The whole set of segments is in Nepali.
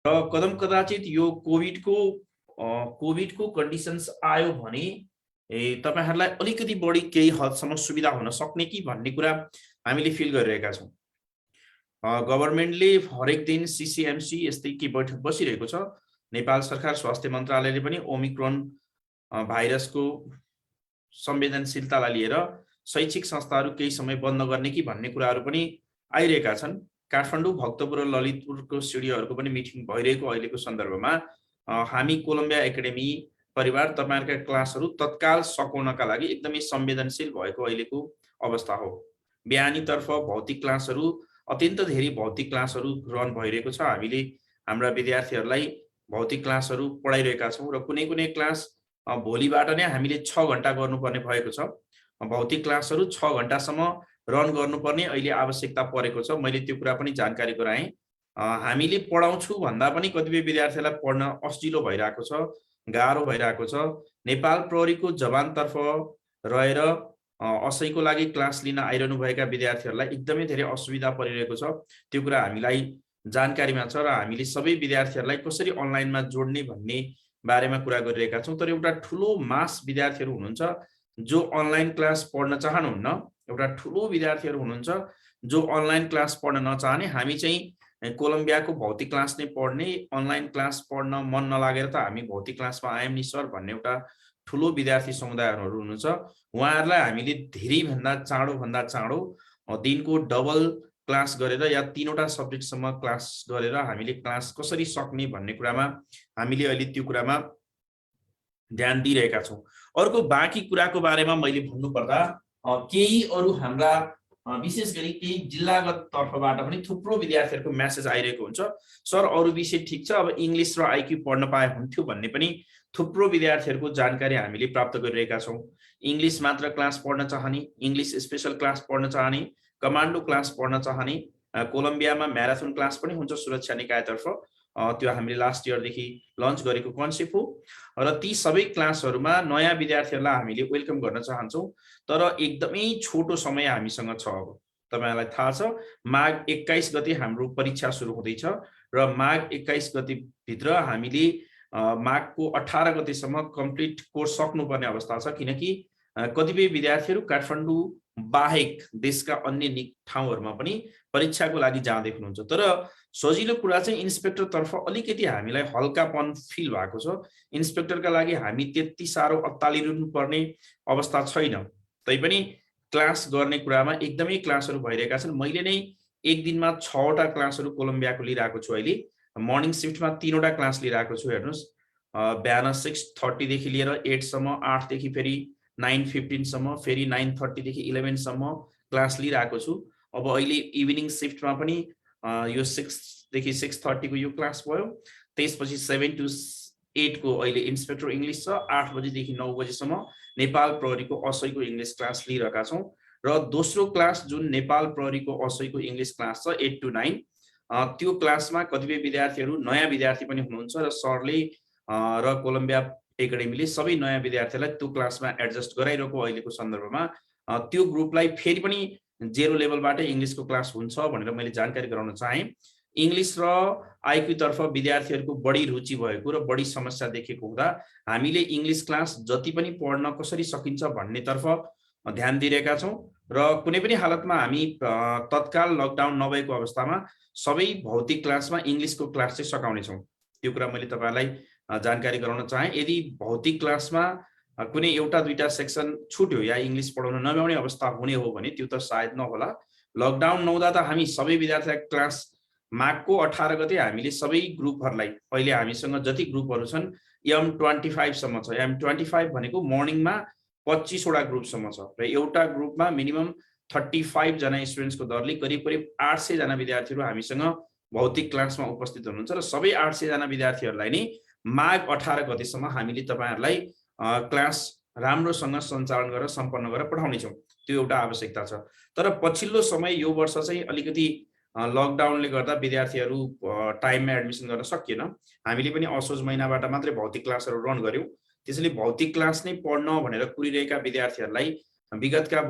र कदम कदाचित यो कोभिडको कन्डिसन्स आयो भने तपाईहरुलाई अलिकति बढी केही हदसम्म सुविधा हुन सक्ने कि भन्ने कुरा हामीले फिल गरिरहेका छौँ। गभर्नमेन्टले हरेक दिन सीसीएमसी यस्तै के बैठक बसिरहेको छ। नेपाल सरकार स्वास्थ्य मन्त्रालयले पनि ओमिक्रोन भाइरसको संवेदनशीलतालाई लिएर शैक्षिक संस्थाहरू केही समय बन्द गर्ने कि भन्ने कुराहरू पनि आइरहेका छन्। काठमाडौँ, भक्तपुर र ललितपुरको सिडिओहरूको पनि मिटिङ भइरहेको अहिलेको सन्दर्भमा हामी कोलम्बिया एकाडेमी परिवार तपाईहरुका क्लासहरू तत्काल सकाउनका लागि एकदमै संवेदनशील भएको अहिलेको अवस्था हो। बिहानीतर्फ भौतिक क्लासहरू अत्यन्त धेरै भौतिक क्लासहरू रन भइरहेको छ। हामीले हाम्रा विद्यार्थीहरूलाई भौतिक क्लासहरू पढाइरहेका छौँ र कुनै कुनै क्लास भोलिबाट नै हामीले 6 घण्टा गर्नुपर्ने भएको छ। भौतिक क्लासहरू 6 घण्टासम्म रन गर्नुपर्ने अहिले आवश्यकता परेको छ। मैले त्यो कुरा पनि जानकारी गराएँ। हामीले पढाउँछु भन्दा पनि कतिपय विद्यार्थीलाई पढ्न अस्जिलो भइरहेको छ, गाह्रो भइरहेको छ। नेपाल प्रहरीको जवानतर्फ रहेर असैको लागि क्लास लिन आइरहनुभएका विद्यार्थीहरूलाई एकदमै धेरै असुविधा परिरहेको छ। त्यो कुरा हामीलाई जानकारीमा छ र हामीले सबै विद्यार्थीहरूलाई कसरी अनलाइनमा जोड्ने भन्ने बारेमा कुरा गरिरहेका छौँ। तर एउटा ठुलो मास विद्यार्थीहरू हुनुहुन्छ जो अनलाइन क्लास पढ्न चाहनुहुन्न, एउटा ठुलो विद्यार्थीहरू हुनुहुन्छ जो अनलाइन क्लास पढ्न नचाहने। हामी चाहिँ कोलम्बियाको भौतिक क्लास नै पढ्ने, अनलाइन क्लास पढ्न मन नलागेर त हामी भौतिक क्लासमा आयौँ नि सर भन्ने एउटा ठुलो विद्यार्थी समुदायहरू हुनुहुन्छ। उहाँहरूलाई हामीले धेरैभन्दा चाँडो दिनको डबल क्लास गरेर या 3वटा सब्जेक्टसम्म क्लास गरेर हामीले क्लास कसरी सक्ने भन्ने कुरामा हामीले अहिले त्यो कुरामा ध्यान दिइरहेका छौँ। अर्को बाँकी कुराको बारेमा मैले भन्नुपर्दा केही अरू हाम्रा विशेष गरी केही जिल्लागत तर्फबाट पनि थुप्रो विद्यार्थीहरूको मेसेज आइरहेको हुन्छ, सर अरू विषय ठिक छ, अब इङ्ग्लिस र आइक्यू पढ्न पाए हुन्थ्यो भन्ने पनि थुप्रो विद्यार्थीहरूको जानकारी हामीले प्राप्त गरिरहेका छौँ। इङ्ग्लिस मात्र क्लास पढ्न चाहने, इङ्ग्लिस स्पेसल क्लास पढ्न चाहने, कमान्डो क्लास पढ्न चाहने, कोलम्बियामा म्याराथन क्लास पनि हुन्छ सुरक्षा निकायतर्फ, त्यो हामीले लास्ट इयरदेखि लन्च गरेको कन्सेप्ट हो र ती सबै क्लासहरूमा नयाँ विद्यार्थीहरूलाई हामीले वेलकम गर्न चाहन्छौँ। तर एकदमै छोटो समय हामीसँग छ। अब तपाईहरुलाई थाहा छ माघ 21 गते हाम्रो परीक्षा सुरु हुँदैछ र माघ 21 गते भित्र हामीले माघको 18 गतेसम्म कम्प्लिट कोर्स सक्नुपर्ने अवस्था छ। किनकि कतिपय विद्यार्थीहरू काठमाडौँ बाहेक देशका अन्य ठाउँहरूमा पनि परीक्षाको लागि जाँदै हुनुहुन्छ। तर सजिलो कुरा चाहिँ इन्सपेक्टर तर्फ अलिकति हामीलाई हल्कापन फिल भएको छ। इन्सपेक्टरका लागि हामी त्यति साह्रो अत्तालिनु पर्ने अवस्था छैन। तैपनि क्लास गर्ने कुरामा एकदमै क्लासहरू भइरहेका छन्। मैले नै एक दिनमा 6वटा क्लासहरू कोलम्बियाको लिइरहेको छु। अहिले मर्निङ सिफ्टमा 3वटा क्लास लिइरहेको छु। हेर्नुहोस्, बिहान 6:30 देखि लिएर 8 सम्म, 8 देखि फेरि 9:15 सम्म, फेरि 9:30 देखि 11 सम्म क्लास लिइरहेको छु। अब अहिले इभिनिङ सिफ्टमा पनि यो 6 देखि 6:30 को यो क्लास भयो। त्यसपछि 7 to 8 को अहिले इन्सपेक्टर इङ्ग्लिस छ। 8 बजेदेखि 9 बजेसम्म नेपाल प्रहरीको असैको इङ्ग्लिस क्लास लिइरहेका छौँ र दोस्रो क्लास जुन नेपाल प्रहरीको असैको इङ्ग्लिस क्लास छ 8 to 9, त्यो क्लासमा कतिपय विद्यार्थीहरू नयाँ विद्यार्थी पनि हुनुहुन्छ र सरले र कोलम्बिया एकाडेमीले सबै नयाँ विद्यार्थीलाई त्यो क्लासमा एडजस्ट गराइरहेको अहिलेको सन्दर्भमा त्यो ग्रुपलाई फेरि पनि 0 लेभलबाट इङ्ग्लिसको क्लास हुन्छ भनेर मैले जानकारी गराउन चाहेँ। इङ्ग्लिस र आइक्यू तर्फ विद्यार्थीहरूको बढी रुचि भएको र बढी समस्या देखेको हुँदा हामीले इङ्ग्लिस क्लास जति पनि पढ्न कसरी सकिन्छ भन्नेतर्फ ध्यान दिइरहेका छौँ र कुनै पनि हालतमा हामी तत्काल लकडाउन नभएको अवस्थामा सबै भौतिक क्लासमा इङ्ग्लिसको क्लास चाहिँ सकाउनेछौँ। त्यो कुरा मैले तपाईहरुलाई जानकारी गराउन चाहेँ। यदि भौतिक क्लासमा कुनै एउटा दुईटा सेक्सन छुट्यो या इङ्ग्लिस पढाउन नभ्याउने अवस्था हुने हो भने त्यो त सायद नहोला। लकडाउन नहुँदा त हामी सबै विद्यार्थीलाई क्लास माघको 18 गते हामीले सबै ग्रुपहरूलाई, अहिले हामीसँग जति ग्रुपहरू छन् M25 सम्म छ। M25 भनेको मर्निङमा 25 वटा ग्रुपसम्म छ र एउटा ग्रुपमा मिनिमम 35 जना स्टुडेन्ट्सको दरले करिब 800 जना विद्यार्थीहरू हामीसँग भौतिक क्लासमा उपस्थित हुनुहुन्छ र सबै 800 जना विद्यार्थीहरूलाई नै माघ 18 गतेसम्म हामीले तपाईहरुलाई क्लास राम्रोसँग सञ्चालन गरेर सम्पन्न गरेर पठाउनेछौँ। त्यो एउटा आवश्यकता छ। तर पछिल्लो समय यो वर्ष चाहिँ अलिकति लकडाउनले गर्दा विद्यार्थीहरू टाइममा एडमिसन गर्न सकिएन। हामीले पनि असोज महिनाबाट मात्रै भौतिक क्लासहरू रन गर्यौँ। त्यसैले भौतिक क्लास नै पढ्न भनेर कुरिरहेका विद्यार्थीहरूलाई विगतका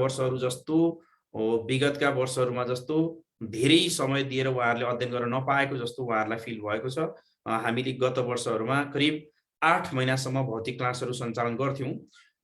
वर्षहरूमा जस्तो धेरै समय दिएर उहाँहरूले अध्ययन गर्न नपाएको जस्तो उहाँहरूलाई फिल भएको छ। हामीले गत वर्षहरूमा करिब 8 महिनासम्म भौतिक क्लासहरू सञ्चालन गर्थ्यौँ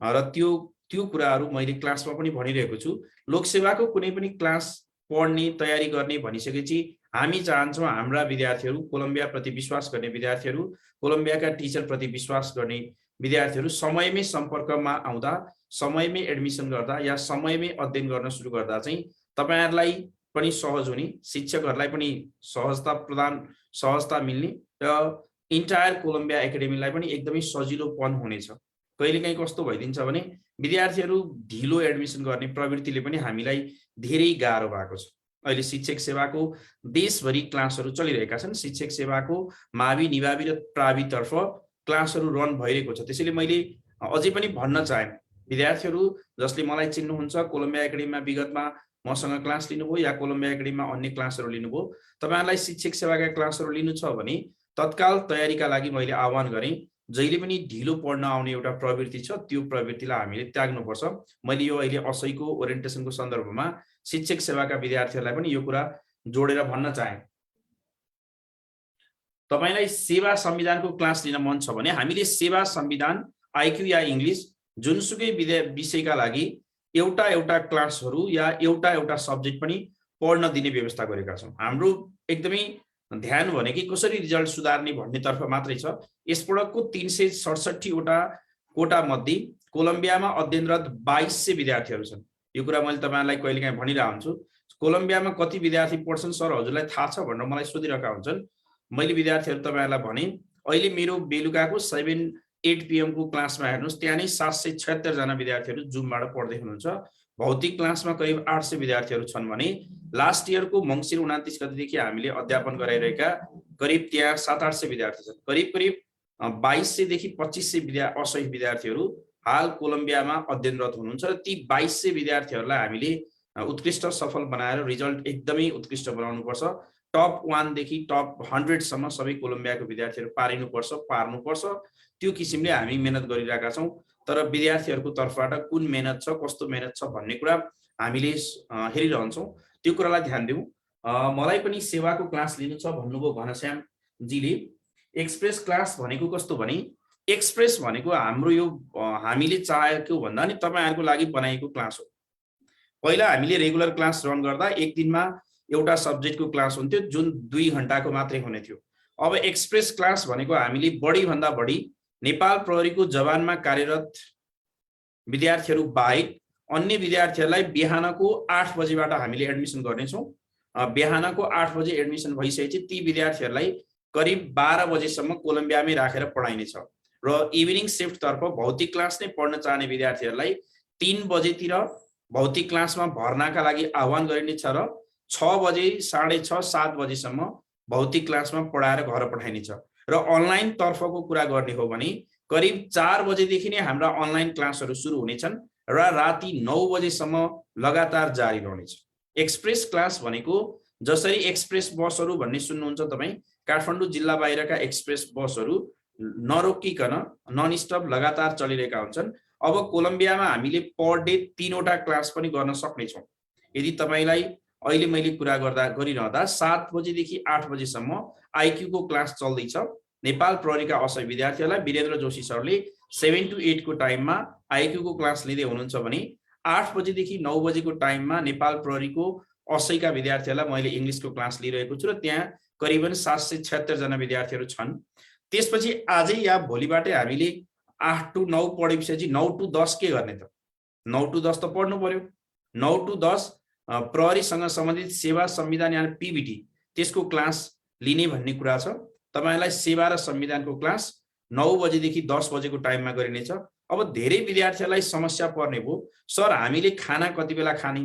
र त्यो कुराहरू मैले क्लासमा पनि भनिरहेको छु। लोकसेवाको कुनै पनि क्लास पढ्ने तयारी गर्ने भनिसकेपछि हामी चाहन्छौँ हाम्रा विद्यार्थीहरू, कोलम्बियाप्रति विश्वास गर्ने विद्यार्थीहरू, कोलम्बियाका टिचरप्रति विश्वास गर्ने विद्यार्थीहरू समयमै सम्पर्कमा आउँदा, समयमै एडमिसन गर्दा या समयमै अध्ययन गर्न सुरु गर्दा चाहिँ तपाईँहरूलाई पनि सहज हुने, शिक्षकहरूलाई पनि सहजता मिल्ने र इन्टायर कोलम्बिया एकाडेमीलाई पनि एकदमै सजिलोपन हुनेछ। कहिलेकाहीँ कस्तो भइदिन्छ भने विद्यार्थीहरू ढिलो एडमिसन गर्ने प्रवृत्तिले पनि हामीलाई धेरै गाह्रो भएको छ। अहिले शिक्षक सेवाको देशभरि क्लासहरू चलिरहेका छन्। शिक्षक सेवाको मावि, निभावी र प्रावितर्फ क्लासहरू रन भइरहेको छ। त्यसैले मैले अझै पनि भन्न चाहे विद्यार्थीहरू जसले मलाई चिन्नुहुन्छ, कोलम्बिया एकाडेमीमा विगतमा मसँग क्लास लिनुभयो या कोलम्बिया एकाडेमीमा अन्य क्लासहरू लिनुभयो, तपाईँहरूलाई शिक्षक सेवाका क्लासहरू लिनु छ भने तत्काल तयारीका लागि मैले आह्वान गरेँ। जहिले पनि ढिलो पढ्न आउने एउटा प्रवृत्ति छ, त्यो प्रवृत्तिलाई हामीले त्याग्नुपर्छ। मैले यो अहिले असैको ओरिएन्टेसनको सन्दर्भमा शिक्षक सेवाका विद्यार्थीहरूलाई पनि यो कुरा जोडेर भन्न चाहे। तपाईलाई सेवा संविधानको क्लास लिन मन छ भने हामीले सेवा संविधान, आइक्यू या इङ्ग्लिस जुनसुकै विषयका लागि एउटा क्लासहरू या एउटा सब्जेक्ट पनि पढ्न दिने व्यवस्था गरेका छौँ। हाम्रो एकदमै ध्यान भनेकै कसरी रिजल्ट सुधार्ने भन्नेतर्फ मात्रै छ। यसपटकको 367 वटा कोटा मध्ये कोलम्बियामा अध्ययनरत 2200 विद्यार्थीहरू छन्। यो कुरा मैले तपाईँहरूलाई कहिलेकाहीँ भनिरहेको हुन्छु। कोलम्बियामा कति विद्यार्थी पढ्छन् सर, हजुरलाई थाहा छ भनेर मलाई सोधिरहेका हुन्छन्। मैले विद्यार्थीहरू तपाईँहरूलाई भने अहिले मेरो बेलुकाको 7-8 PM को क्लासमा हेर्नुहोस्, त्यहाँ नै 776 जना विद्यार्थीहरू जुमबाट पढ्दै हुनुहुन्छ। भौतिक क्लासमा करिब 800 विद्यार्थीहरू छन् भने लास्ट इयरको मङ्सिर 29 गतेदेखि हामीले अध्यापन गराइरहेका करिब त्यहाँ 700-800 विद्यार्थी छन्। करिब 2200 देखि 2500 असही विद्यार्थीहरू हाल कोलम्बियामा अध्ययनरत हुनुहुन्छ र ती 2200 विद्यार्थीहरूलाई हामीले उत्कृष्ट सफल बनाएर रिजल्ट एकदमै उत्कृष्ट बनाउनुपर्छ। टप 1 देखि टप 100 सम्म सबै कोलम्बियाको विद्यार्थीहरू पार्नुपर्छ। त्यो किसिमले हामी मेहनत गरिरहेका छौँ। तर विद्यार्थीहरूको तर्फबाट कुन मेहनत छ, कस्तो मेहनत छ भन्ने कुरा हामीले हेरिरहन्छौँ। त्यो कुरालाई ध्यान दिउँ। मलाई पनि सेवाको क्लास लिनु छ भन्नुभयो घनश्याम जीले। एक्सप्रेस क्लास भनेको कस्तो भने एक्सप्रेस भनेको हाम्रो यो हामीले चाहेको भन्दा नि तपाईँहरूको लागि बनाएको क्लास हो। पहिला हामीले रेगुलर क्लास रन गर्दा एक दिनमा एउटा सब्जेक्टको क्लास हुन्थ्यो जुन 2 घण्टाको मात्रै हुने थियो। अब एक्सप्रेस क्लास भनेको हामीले बढीभन्दा बढी नेपाल प्रहरीको जवानमा कार्यरत विद्यार्थीहरू बाहेक अन्य विद्यार्थीहरूलाई बिहानको 8 बजेबाट हामीले एडमिसन गर्नेछौँ। बिहानको 8 बजे एडमिसन भइसकेपछि ती विद्यार्थीहरूलाई करिब 12 बजेसम्म कोलम्बियामै राखेर पढाइनेछ र इभिनिङ शिफ्टतर्फ भौतिक क्लास नै पढ्न चाहने विद्यार्थीहरूलाई 3 बजेतिर भौतिक क्लासमा भर्नाका लागि आह्वान गरिनेछ र 6 बजे, 6:30, 7 बजेसम्म भौतिक क्लासमा पढाएर घर पठाइनेछ। र अनलाइन तर्फको कुरा गर्ने हो भने करिब 4 बजेदेखि नै हाम्रा अनलाइन क्लासहरू सुरु हुनेछन् र राति 9 बजेसम्म लगातार जारी रहनेछ। एक्सप्रेस क्लास भनेको जसरी एक्सप्रेस बसहरू भन्ने सुन्नुहुन्छ तपाईँ, काठमाडौँ जिल्ला बाहिरका एक्सप्रेस बसहरू नरोकिकन नन स्टप लगातार चलिरहेका हुन्छन्। अब कोलम्बियामा हामीले पर डे 3 वटा क्लास पनि गर्न सक्नेछौँ। यदि तपाईँलाई अहिले मैले कुरा गरिरहँदा 7 बजेदेखि 8 बजेसम्म आइक्यू को क्लास चल्दैछ। नेपाल प्रहरीका असही विद्यार्थीहरूलाई वीरेन्द्र जोशी सरले 7 to 8 को टाइममा आइक्यू को क्लास लिँदै हुनुहुन्छ भने 8 बजेदेखि 9 बजेको टाइममा नेपाल प्रहरीको असहीका विद्यार्थीहरूलाई मैले इङ्ग्लिसको क्लास लिइरहेको छु र त्यहाँ करिबन 776 जना विद्यार्थीहरू छन्। त्यसपछि आजै या भोलिबाटै हामीले 8 to 9 पढेपछि 9 to 10 के गर्ने त? 9 to 10 त पढ्नु पर्यो। 9 to 10 प्रहरीसँग सम्बन्धित सेवा संविधान या पीबीटी त्यसको क्लास लिने भन्ने कुरा छ। तपाईलाई सेवा र संविधानको क्लास 9 बजेदेखि 10 बजेको टाइममा गरिनेछ। अब धेरै विद्यार्थीहरूलाई समस्या पर्ने भयो, सर हामीले खाना कति बेला खाने,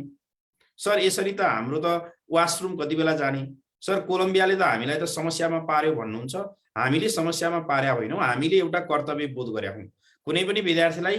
सर यसरी त हाम्रो त वासरुम कति बेला जाने, सर कोलम्बियाले त हामीलाई त समस्यामा पार्यो भन्नुहुन्छ। हामीले समस्यामा पार्या होइनौँ, हामीले एउटा कर्तव्य बोध गरेका हौँ। कुनै पनि विद्यार्थीलाई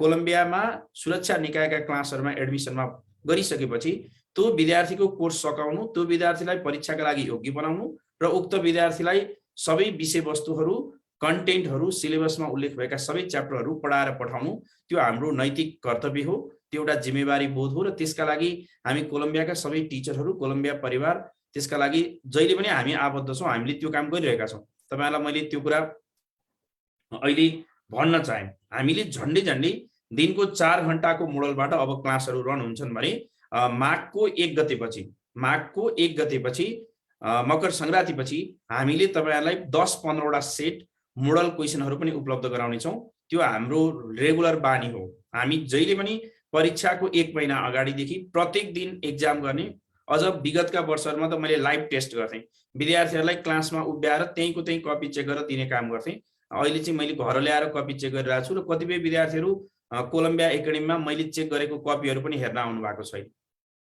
कोलम्बियामा सुरक्षा निकायका क्लासहरूमा एडमिसनमा गरिसकेपछि त्यो विद्यार्थीको कोर्स सकाउनु, त्यो विद्यार्थीलाई परीक्षाका लागि योग्य बनाउनु र उक्त विद्यार्थीलाई सबै विषयवस्तुहरू, कन्टेन्टहरू, सिलेबसमा उल्लेख भएका सबै च्याप्टरहरू पढाएर पठाउनु त्यो हाम्रो नैतिक कर्तव्य हो। त्यो एउटा जिम्मेवारी बोध हो र त्यसका लागि हामी कोलम्बियाका सबै टिचरहरू, कोलम्बिया परिवार त्यसका लागि जहिले पनि हामी आबद्ध छौँ। हामीले त्यो काम गरिरहेका छौँ। तपाईहरुलाई मैले त्यो कुरा अहिले भन्न चाहे। हामीले झन्डै दिनको 4 घण्टाको मोडलबाट अब क्लासहरु रन हुन्छन् भने माघको 1 गतेपछि मकर संक्रान्तिपछि हामीले तपाईहरुलाई 10-15 वटा सेट मोडल क्वेशनहरु पनि उपलब्ध गराउने छौं। त्यो हाम्रो रेगुलर बानी हो। हामी जहिले पनि परीक्षाको 1 महिना अगाडिदेखि प्रत्येक दिन एक्जाम गर्ने। अझ विगतका वर्षहरुमा त मैले लाइभ टेस्ट गर्थे। विद्यार्थीहरुलाई क्लासमा उभ्याएर त्यहीको त्यही कपी चेक गरेर दिने काम गर्थे। अहिले चाहिँ मैले घर ल्याएर कपी चेक गरिरहेको छु र कतिपय विद्यार्थीहरु कोलम्बिया एकाडेमीमा मैले चेक गरेको कपीहरु पनि हेर्न आउनु भएको छैन।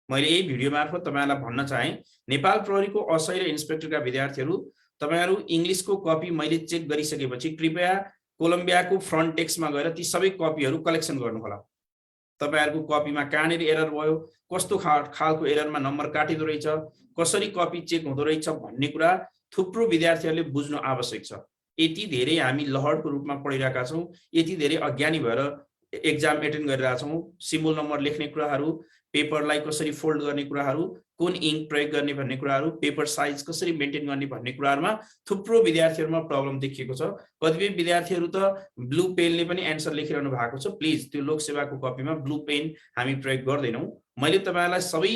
मैले यही भिडियो मार्फत तपाईहरुलाई भन्न चाहे, नेपाल प्रहरीको असै र इन्सपेक्टरका विद्यार्थीहरु तपाईहरु इंग्लिशको कपी मैले चेक गरिसकेपछि कृपया कोलम्बियाको फ्रन्ट डेस्कमा गएर ती सबै कपीहरु कलेक्सन गर्नुहोला। तपाईहरुको कपीमा कहाँनेर एरर भयो, कस्तो खालको एररमा नम्बर काटिदो रहेछ, कसरी कपी चेक हुँदो रहेछ भन्ने कुरा थुप्रो विद्यार्थीहरुले बुझ्नु आवश्यक छ। यति धेरै हामी लहरको रूपमा पढिरहेका छौं, यति धेरै अज्ञानी भएर एक्जाम एटेन्ड गरिरहेका छौं। सिम्बल नम्बर लेख्ने कुराहरु, पेपरलाई कसरी फोल्ड गर्ने कुराहरु, कुन इंक प्रयोग गर्ने भन्ने कुराहरु, पेपर साइज कसरी मेन्टेन गर्ने भन्ने कुराहरुमा थुप्रो विद्यार्थीहरुमा प्रब्लम देखिएको छ। कतिपय विद्यार्थीहरु त ब्लू पेनले पनि एन्सर लेखिरहनु भएको छ। प्लिज त्यो लोकसेवाको कपीमा ब्लू पेन हामी प्रयोग गर्दैनौं। मैले तपाईहरुलाई सबै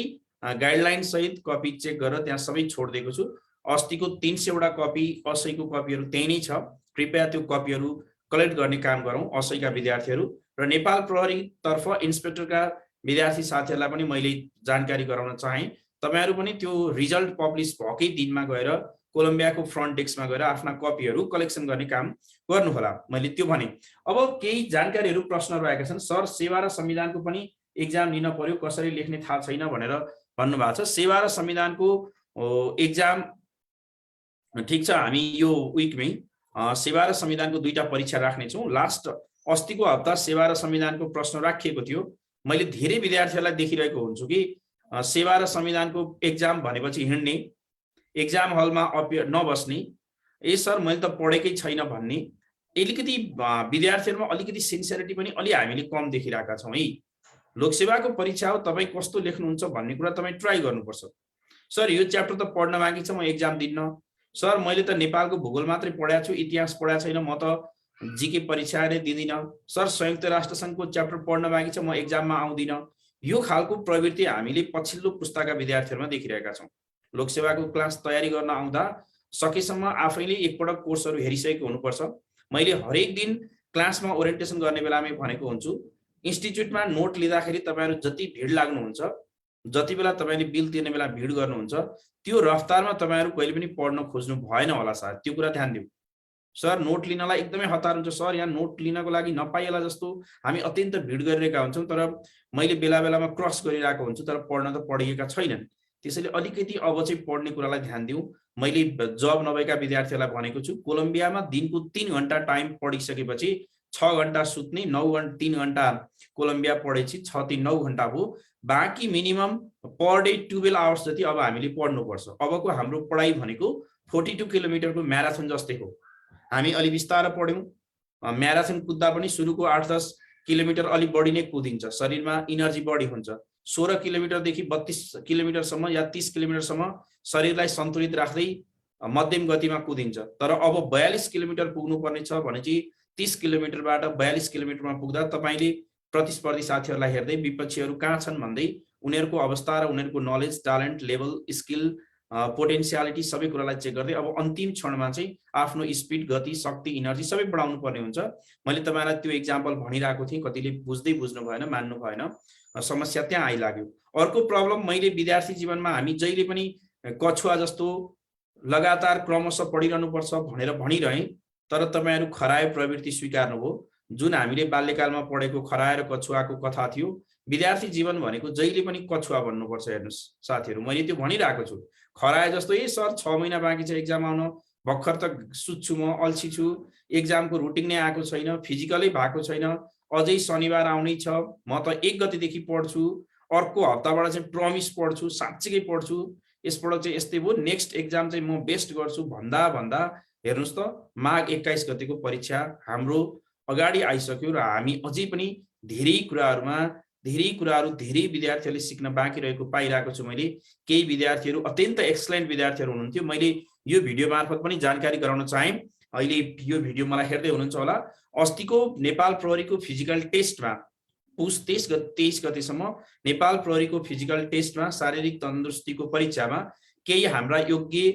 गाइडलाइन सहित कपी चेक गरेर त्यहाँ सबै छोड्दिएको छु। अस्तिको 300 वटा कपी असैको कपीहरु त्यही नै छ। कृपया त्यो कपीहरु कलेक्ट गर्ने काम गरौं असैका विद्यार्थीहरु। र नेपाल प्रहरी तर्फ इन्सपेक्टरका विद्यार्थी साथीहरुलाई पनि मैले जानकारी गराउन चाहे, तपाईहरु पनि त्यो रिजल्ट पब्लिश भएकै दिनमा गएर कोलम्बियाको फ्रन्ट डेस्कमा गएर आफ्ना कपीहरु कलेक्सन गर्ने काम गर्नु होला। मैले त्यो भने। अब केही जानकारीहरु प्रश्नहरु आएका छन्। सर, सेवा र संविधानको पनि एक्जाम लिन पर्यो, कसरी लेख्ने थाहा छैन भनेर भन्नु भएको छ। सेवा र संविधानको एक्जाम ठीक छ, हामी यो विकमै सेवा र संविधानको दुईटा परीक्षा राख्ने छौं। लास्ट अस्तिको हप्ता सेवा र संविधानको प्रश्न राखिएको थियो। मैले धेरै विद्यार्थीहरुलाई देखिरहेको हुन्छु कि सेवा र संविधानको एक्जाम भनेपछि हिँड्ने, एक्जाम हलमा नबस्ने, ए सर मैले त पढेकै छैन भन्ने। अलिकति विद्यार्थीहरुमा अलिकति सिन्सियरिटी पनि अलि हामीले कम देखिरहेका छौं है। लोकसेवाको परीक्षा हो, तपाई कस्तो लेख्नुहुन्छ भन्ने कुरा तपाई ट्राई गर्नुपर्छ। सर यो च्याप्टर त पढ्न बाँकी छ, म एक्जाम दिन्न। सर मैले त नेपालको भूगोल मात्रै पढाएको छु, इतिहास पढाएको छैन, म त जीके परीक्षा नै दिदिन। सर संयुक्त राष्ट्र संघको च्याप्टर पढ्न बाँकी छ, म एक्जाममा आउँदिन। यो खालको प्रवृत्ति हामीले पछिल्लो पुस्ताका विद्यार्थीहरुमा देखिरहेका छौं। लोकसेवाको क्लास तयारी गर्न आउँदा सकेसम्म आफैले एकपटक कोर्सहरु हेरिसकेको हुनुपर्छ। मैले हरेक दिन क्लासमा ओरिएन्टेसन गर्ने बेलामै भनेको हुन्छु, इन्स्टिट्युटमा नोट लिँदाखेरि तपाईहरु जति भिड लाग्नुहुन्छ, जति बेला तपाईले बिल तिर्ने बेला भिड गर्नुहुन्छ, त्यो रफ्तारमा तपाईहरु कहिले पनि पढ्न खोज्नु भएन होला सायद। त्यो कुरा ध्यान दिऊ। सर नोट लिनलाई एकदमै हतार हुन्छ, सर यहाँ नोट लिनको लागि नपाइएला जस्तो हामी अत्यन्त भिड गरिरहेका हुन्छौं, तर मैले बेला बेलामा क्रस गरिरहेको हुन्छु, तर पढ्न त पढिएका छैनन्। त्यसैले अलिकति अब चाहिँ पढ्ने कुरालाई ध्यान दिऊ। मैले जब नभएका विद्यार्थीहरुलाई भनेको छु, कोलम्बियामा दिनको 3 घण्टा टाइम पढिसकेपछि 6 घण्टा सुत्ने, 3 घण्टा कोलम्बिया पढेपछि 6-3-9 घण्टा भयो। बाँकी मिनिमम पर डे 12 आवर्स जति अब हामीले पढ्नुपर्छ। अबको हाम्रो पढाइ भनेको 42 किलोमिटरको म्याराथन जस्तै हो। हामी अलि बिस्तारै पढ्यौं। म्याराथन कुद्दा पनि सुरुको 8-10 किलोमिटर अलि बढी नै कुदिन्छ, शरीरमा एनर्जी बढी हुन्छ। 16 किलोमिटरदेखि 32 किलोमिटरसम्म या 30 किलोमिटरसम्म शरीरलाई सन्तुलित राख्दै मध्यम गतिमा कुदिन्छ। तर अब 42 किलोमिटर पुग्नुपर्ने छ भने चाहिँ 30 किलोमिटरबाट 42 किलोमिटरमा पुग्दा तपाईले प्रतिस्पर्धी साथीहरुलाई हेर्दै विपक्षीहरु कहाँ छन् भन्दै उनीहरुको अवस्था र उनीहरुको नलेज, ट्यालेन्ट लेभल, स्किल, पोटेन्शियालिटी सबै कुरालाई चेक गर्दै अब अन्तिम क्षणमा चाहिँ आफ्नो स्पिड, गति, शक्ति, एनर्जी सबै बढाउनु पर्ने हुन्छ। मैले तपाईलाई त्यो एक्जाम्पल भनिरहेको थिएँ, कतिले बुझ्नु भएन, मान्नु भएन, समस्या त्यहाँ आइलाग्यो। अर्को प्रब्लम, मैले विद्यार्थी जीवनमा हामी जहिले पनि कछुवा जस्तो लगातार क्रमशः पढिरहनु पर्छ भनेर भनिरहे, तर तपाईहरु खरायो प्रवृत्ति स्वीकार्नुभयो। जुन हामीले बाल्यकालमा पढेको खरायो र कछुवाको कथा थियो, विद्यार्थी जीवन भनेको जहिले पनि कछुवा बन्नुपर्छ। हेर्नुस् साथीहरु, मैले त्यो भनिरहेको छु। खरायो जस्तो ए सर 6 महिना बाँकी छ एक्जाम आउन, भर्खर त सुत्छु, म अल्छी छु, एक्जामको रुटिन नै आएको छैन, फिजिकलै भएको छैन, अझै शनिबार आउनै छ, म त 1 गतेदेखि पढ्छु, अर्को हप्ताबाट चाहिँ प्रमिस पढ्छु, साच्चै पढ्छु, यसपल्ट चाहिँ यस्तै भयो, नेक्स्ट एक्जाम चाहिँ म बेस्ट गर्छु भन्दा हेर्नुस् त माघ 21 गतेको परीक्षा हाम्रो अगाडि आइसक्यो र हामी अझै पनि धेरै कुराहरु धेरै विद्यार्थीहरुले सिक्न बाँकी रहेको पाइरहेको छु। मैले केही विद्यार्थीहरु अत्यन्त एक्सलेन्ट विद्यार्थीहरु हुनुहुन्थ्यो, मैले यो भिडियो मार्फत पनि जानकारी गराउन चाहे। अहिले यो भिडियो मलाई हेर्दै हुनुहुन्छ होला, अस्तिको नेपाल प्रहरीको फिजिकल टेस्टमा पुस 23 गतेसम्म नेपाल प्रहरीको फिजिकल टेस्टमा शारीरिक तन्दुरुस्तीको परीक्षामा केही हाम्रा योग्य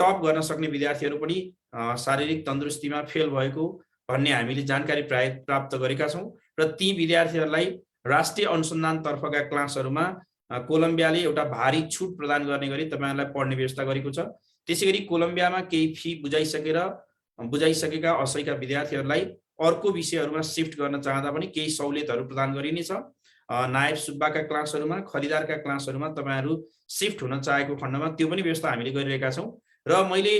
टप गर्न सक्ने विद्यार्थीहरू पनि शारीरिक तन्दुरुस्तीमा फेल भएको भन्ने हामीले जानकारी प्राप्त गरेका छौँ र ती विद्यार्थीहरूलाई राष्ट्रिय अनुसन्धान तर्फका क्लासहरूमा कोलम्बियाले एउटा भारी छुट प्रदान गर्ने गरी तपाईहरुलाई पढ्ने व्यवस्था गरेको छ। त्यसैगरी कोलम्बियामा केही फी बुझाइसकेका असैका विद्यार्थीहरूलाई अर्को विषयहरूमा शिफ्ट गर्न चाहँदा पनि केही सहुलियतहरू प्रदान गरिनेछ। नायब सुब्बाका क्लासहरूमा, खरिदारका क्लासहरूमा तपाईहरु शिफ्ट हुन चाहेको खण्डमा त्यो पनि व्यवस्था हामीले गरिरहेका छौँ र मैले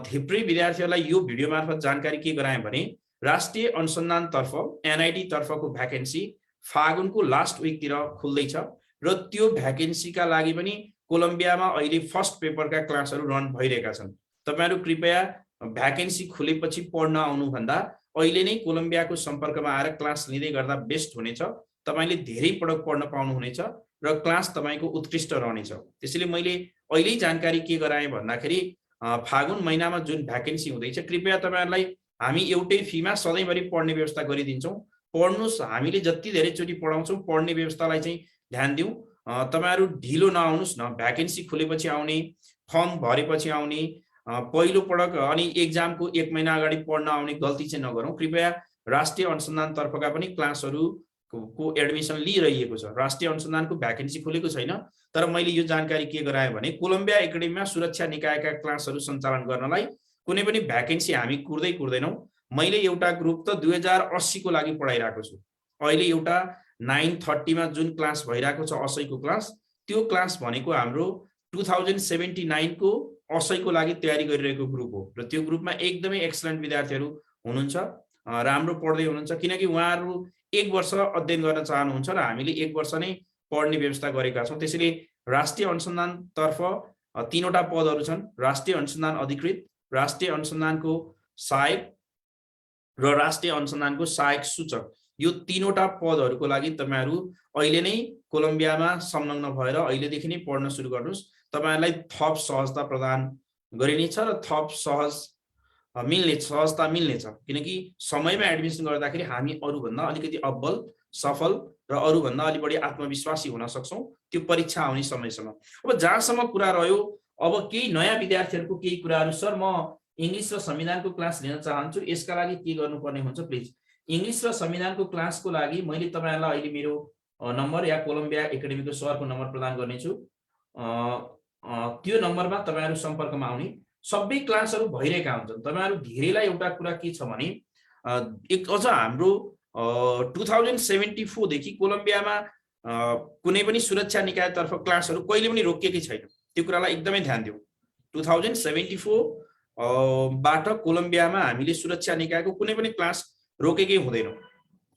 थुप्रै विद्यार्थीहरूलाई यो भिडियो मार्फत जानकारी के गराएँ भने राष्ट्रिय अनुसन्धान तर्फ एनआईटी तर्फको भ्याकेन्सी फागुनको लास्ट विकतिर खुल्दैछ र त्यो भ्याकेन्सीका लागि पनि कोलम्बियामा अहिले फर्स्ट पेपरका क्लासहरू रन भइरहेका छन्। तपाईहरु कृपया भ्याकेन्सी खुलेपछि पढ्न आउनुभन्दा अहिले नै कोलम्बियाको सम्पर्कमा आएर क्लास लिँदै गर्दा बेस्ट हुनेछ। तपाईले धेरै पटक पढ्न पाउनुहुनेछ र क्लास तपाईको उत्कृष्ट रहनेछ। त्यसैले मैले अहिले जानकारी के गराएँ भन्दाखेरि फागुन महिनामा जुन भ्याकेन्सी हुँदैछ कृपया तपाईहरुलाई हामी एउटै फीमा सधैँभरि पढ्ने व्यवस्था गरिदिन्छौँ। पढ्नुस्, हामीले जति धेरै चोटि पढाउँछौँ पढ्ने व्यवस्थालाई चाहिँ ध्यान दिउँ। तपाईहरु ढिलो नआउनुस् न, भ्याकेन्सी खुलेपछि आउने, फर्म भरेपछि आउने, पहिलो पटक अनि एक्जामको 1 महिना अगाडि पढ्न आउने गल्ती चाहिँ नगरौँ। कृपया राष्ट्रिय अनुसन्धान तर्फका पनि क्लासहरुको एडमिसन लिइरहेको छ। राष्ट्रिय अनुसन्धानको भ्याकेन्सी खुलेको छैन, तर मैले यो जानकारी के गराएँ भने कोलम्बिया एकाडेमीमा सुरक्षा निकायका क्लासहरु सञ्चालन गर्नलाई कुनै पनि भ्याकेन्सी हामी कुर्दैनौँ। मैले एउटा ग्रुप त 2080 को लागि पढाइरहेको छु। अहिले एउटा 9:30 मा जुन क्लास भइरहेको छ असैको क्लास, त्यो क्लास भनेको हाम्रो 2079 को असैको लागि तयारी गरिरहेको ग्रुप हो र त्यो ग्रुपमा एकदमै एक्सलेन्ट विद्यार्थीहरू हुनुहुन्छ, राम्रो पढ्दै हुनुहुन्छ। किनकि उहाँहरू 1 वर्ष अध्ययन गर्न चाहनुहुन्छ र हामीले 1 वर्ष नै पढ्ने व्यवस्था गरेका छौँ। त्यसैले राष्ट्रिय अनुसन्धान तर्फ 3 वटा पदहरू छन्, राष्ट्रिय अनुसन्धान अधिकृत, राष्ट्रिय अनुसन्धानको सहायक र राष्ट्रिय अनुसन्धानको सहायक सूचक। यो 3 वटा पदहरूको लागि तपाईहरु अहिले नै कोलम्बियामा संलग्न भएर अहिलेदेखि नै पढ्न सुरु गर्नुस्। तपाईहरुलाई थप सहजता प्रदान गरिनेछ र थप सहजता मिल्नेछ। किनकि समयमा एडमिसन गर्दाखेरि हामी अरूभन्दा अलिकति अब्बल, सफल र अरूभन्दा अलि बढी आत्मविश्वासी हुन सक्छौं त्यो परीक्षा आउने समयसम्म। अब जहाँसम्म कुरा रह्यो, अब केही नयाँ विद्यार्थीहरूको केही कुराहरू, सर म इंग्लिश र संविधानको क्लास लिन चाहन्छु, यसका लागि के गर्नुपर्ने हुन्छ प्लिज। इंग्लिश र संविधानको क्लासको लागि मैले तपाईहरुलाई अहिले मेरो नम्बर या कोलम्बिया एकाडेमीको सरको नम्बर प्रदान गर्नेछु। त्यो नम्बरमा तपाईहरु सम्पर्कमा आउने। सबै क्लासहरु भइरहेका हुन्छन्। तपाईहरु धेरैलाई एउटा कुरा के छ भने एक अझ हाम्रो 2074 देखि कोलम्बियामा कुनै पनि सुरक्षा निकायतर्फ क्लासहरु कहिले पनि रोकिएकै छैन। त्यो कुरालाई एकदमै ध्यान दिउँ। 2074 बाट कोलम्बियामा हामीले सुरक्षा निकायको कुनै पनि क्लास रोकेकै हुँदैन।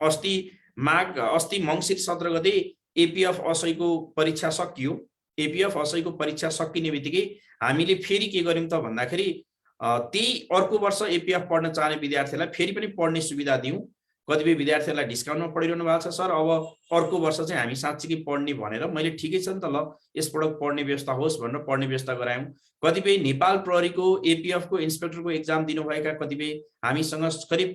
अस्ति मङ्सिर 17 गते एपीएफ असैको परीक्षा सकियो। एपीएफ असैको परीक्षा सकिने बित्तिकै हामीले फेरि के गर्यौं त भन्दाखेरि त्यही अर्को वर्ष एपीएफ पढ्न चाहने विद्यार्थीलाई फेरि पनि पढ्ने सुविधा दियौं। कतिपय विद्यार्थीहरूलाई डिस्काउन्टमा पढिरहनु भएको छ, सर अब अर्को वर्ष चाहिँ हामी साँच्चै पढ्ने भनेर। मैले ठिकै छ नि त, ल यसपटक पढ्ने व्यवस्था होस् भनेर पढ्ने व्यवस्था गरायौं। कतिपय नेपाल प्रहरीको एपीएफको इन्स्पेक्टरको एक्जाम दिनुभएका कतिपय हामीसँग करिब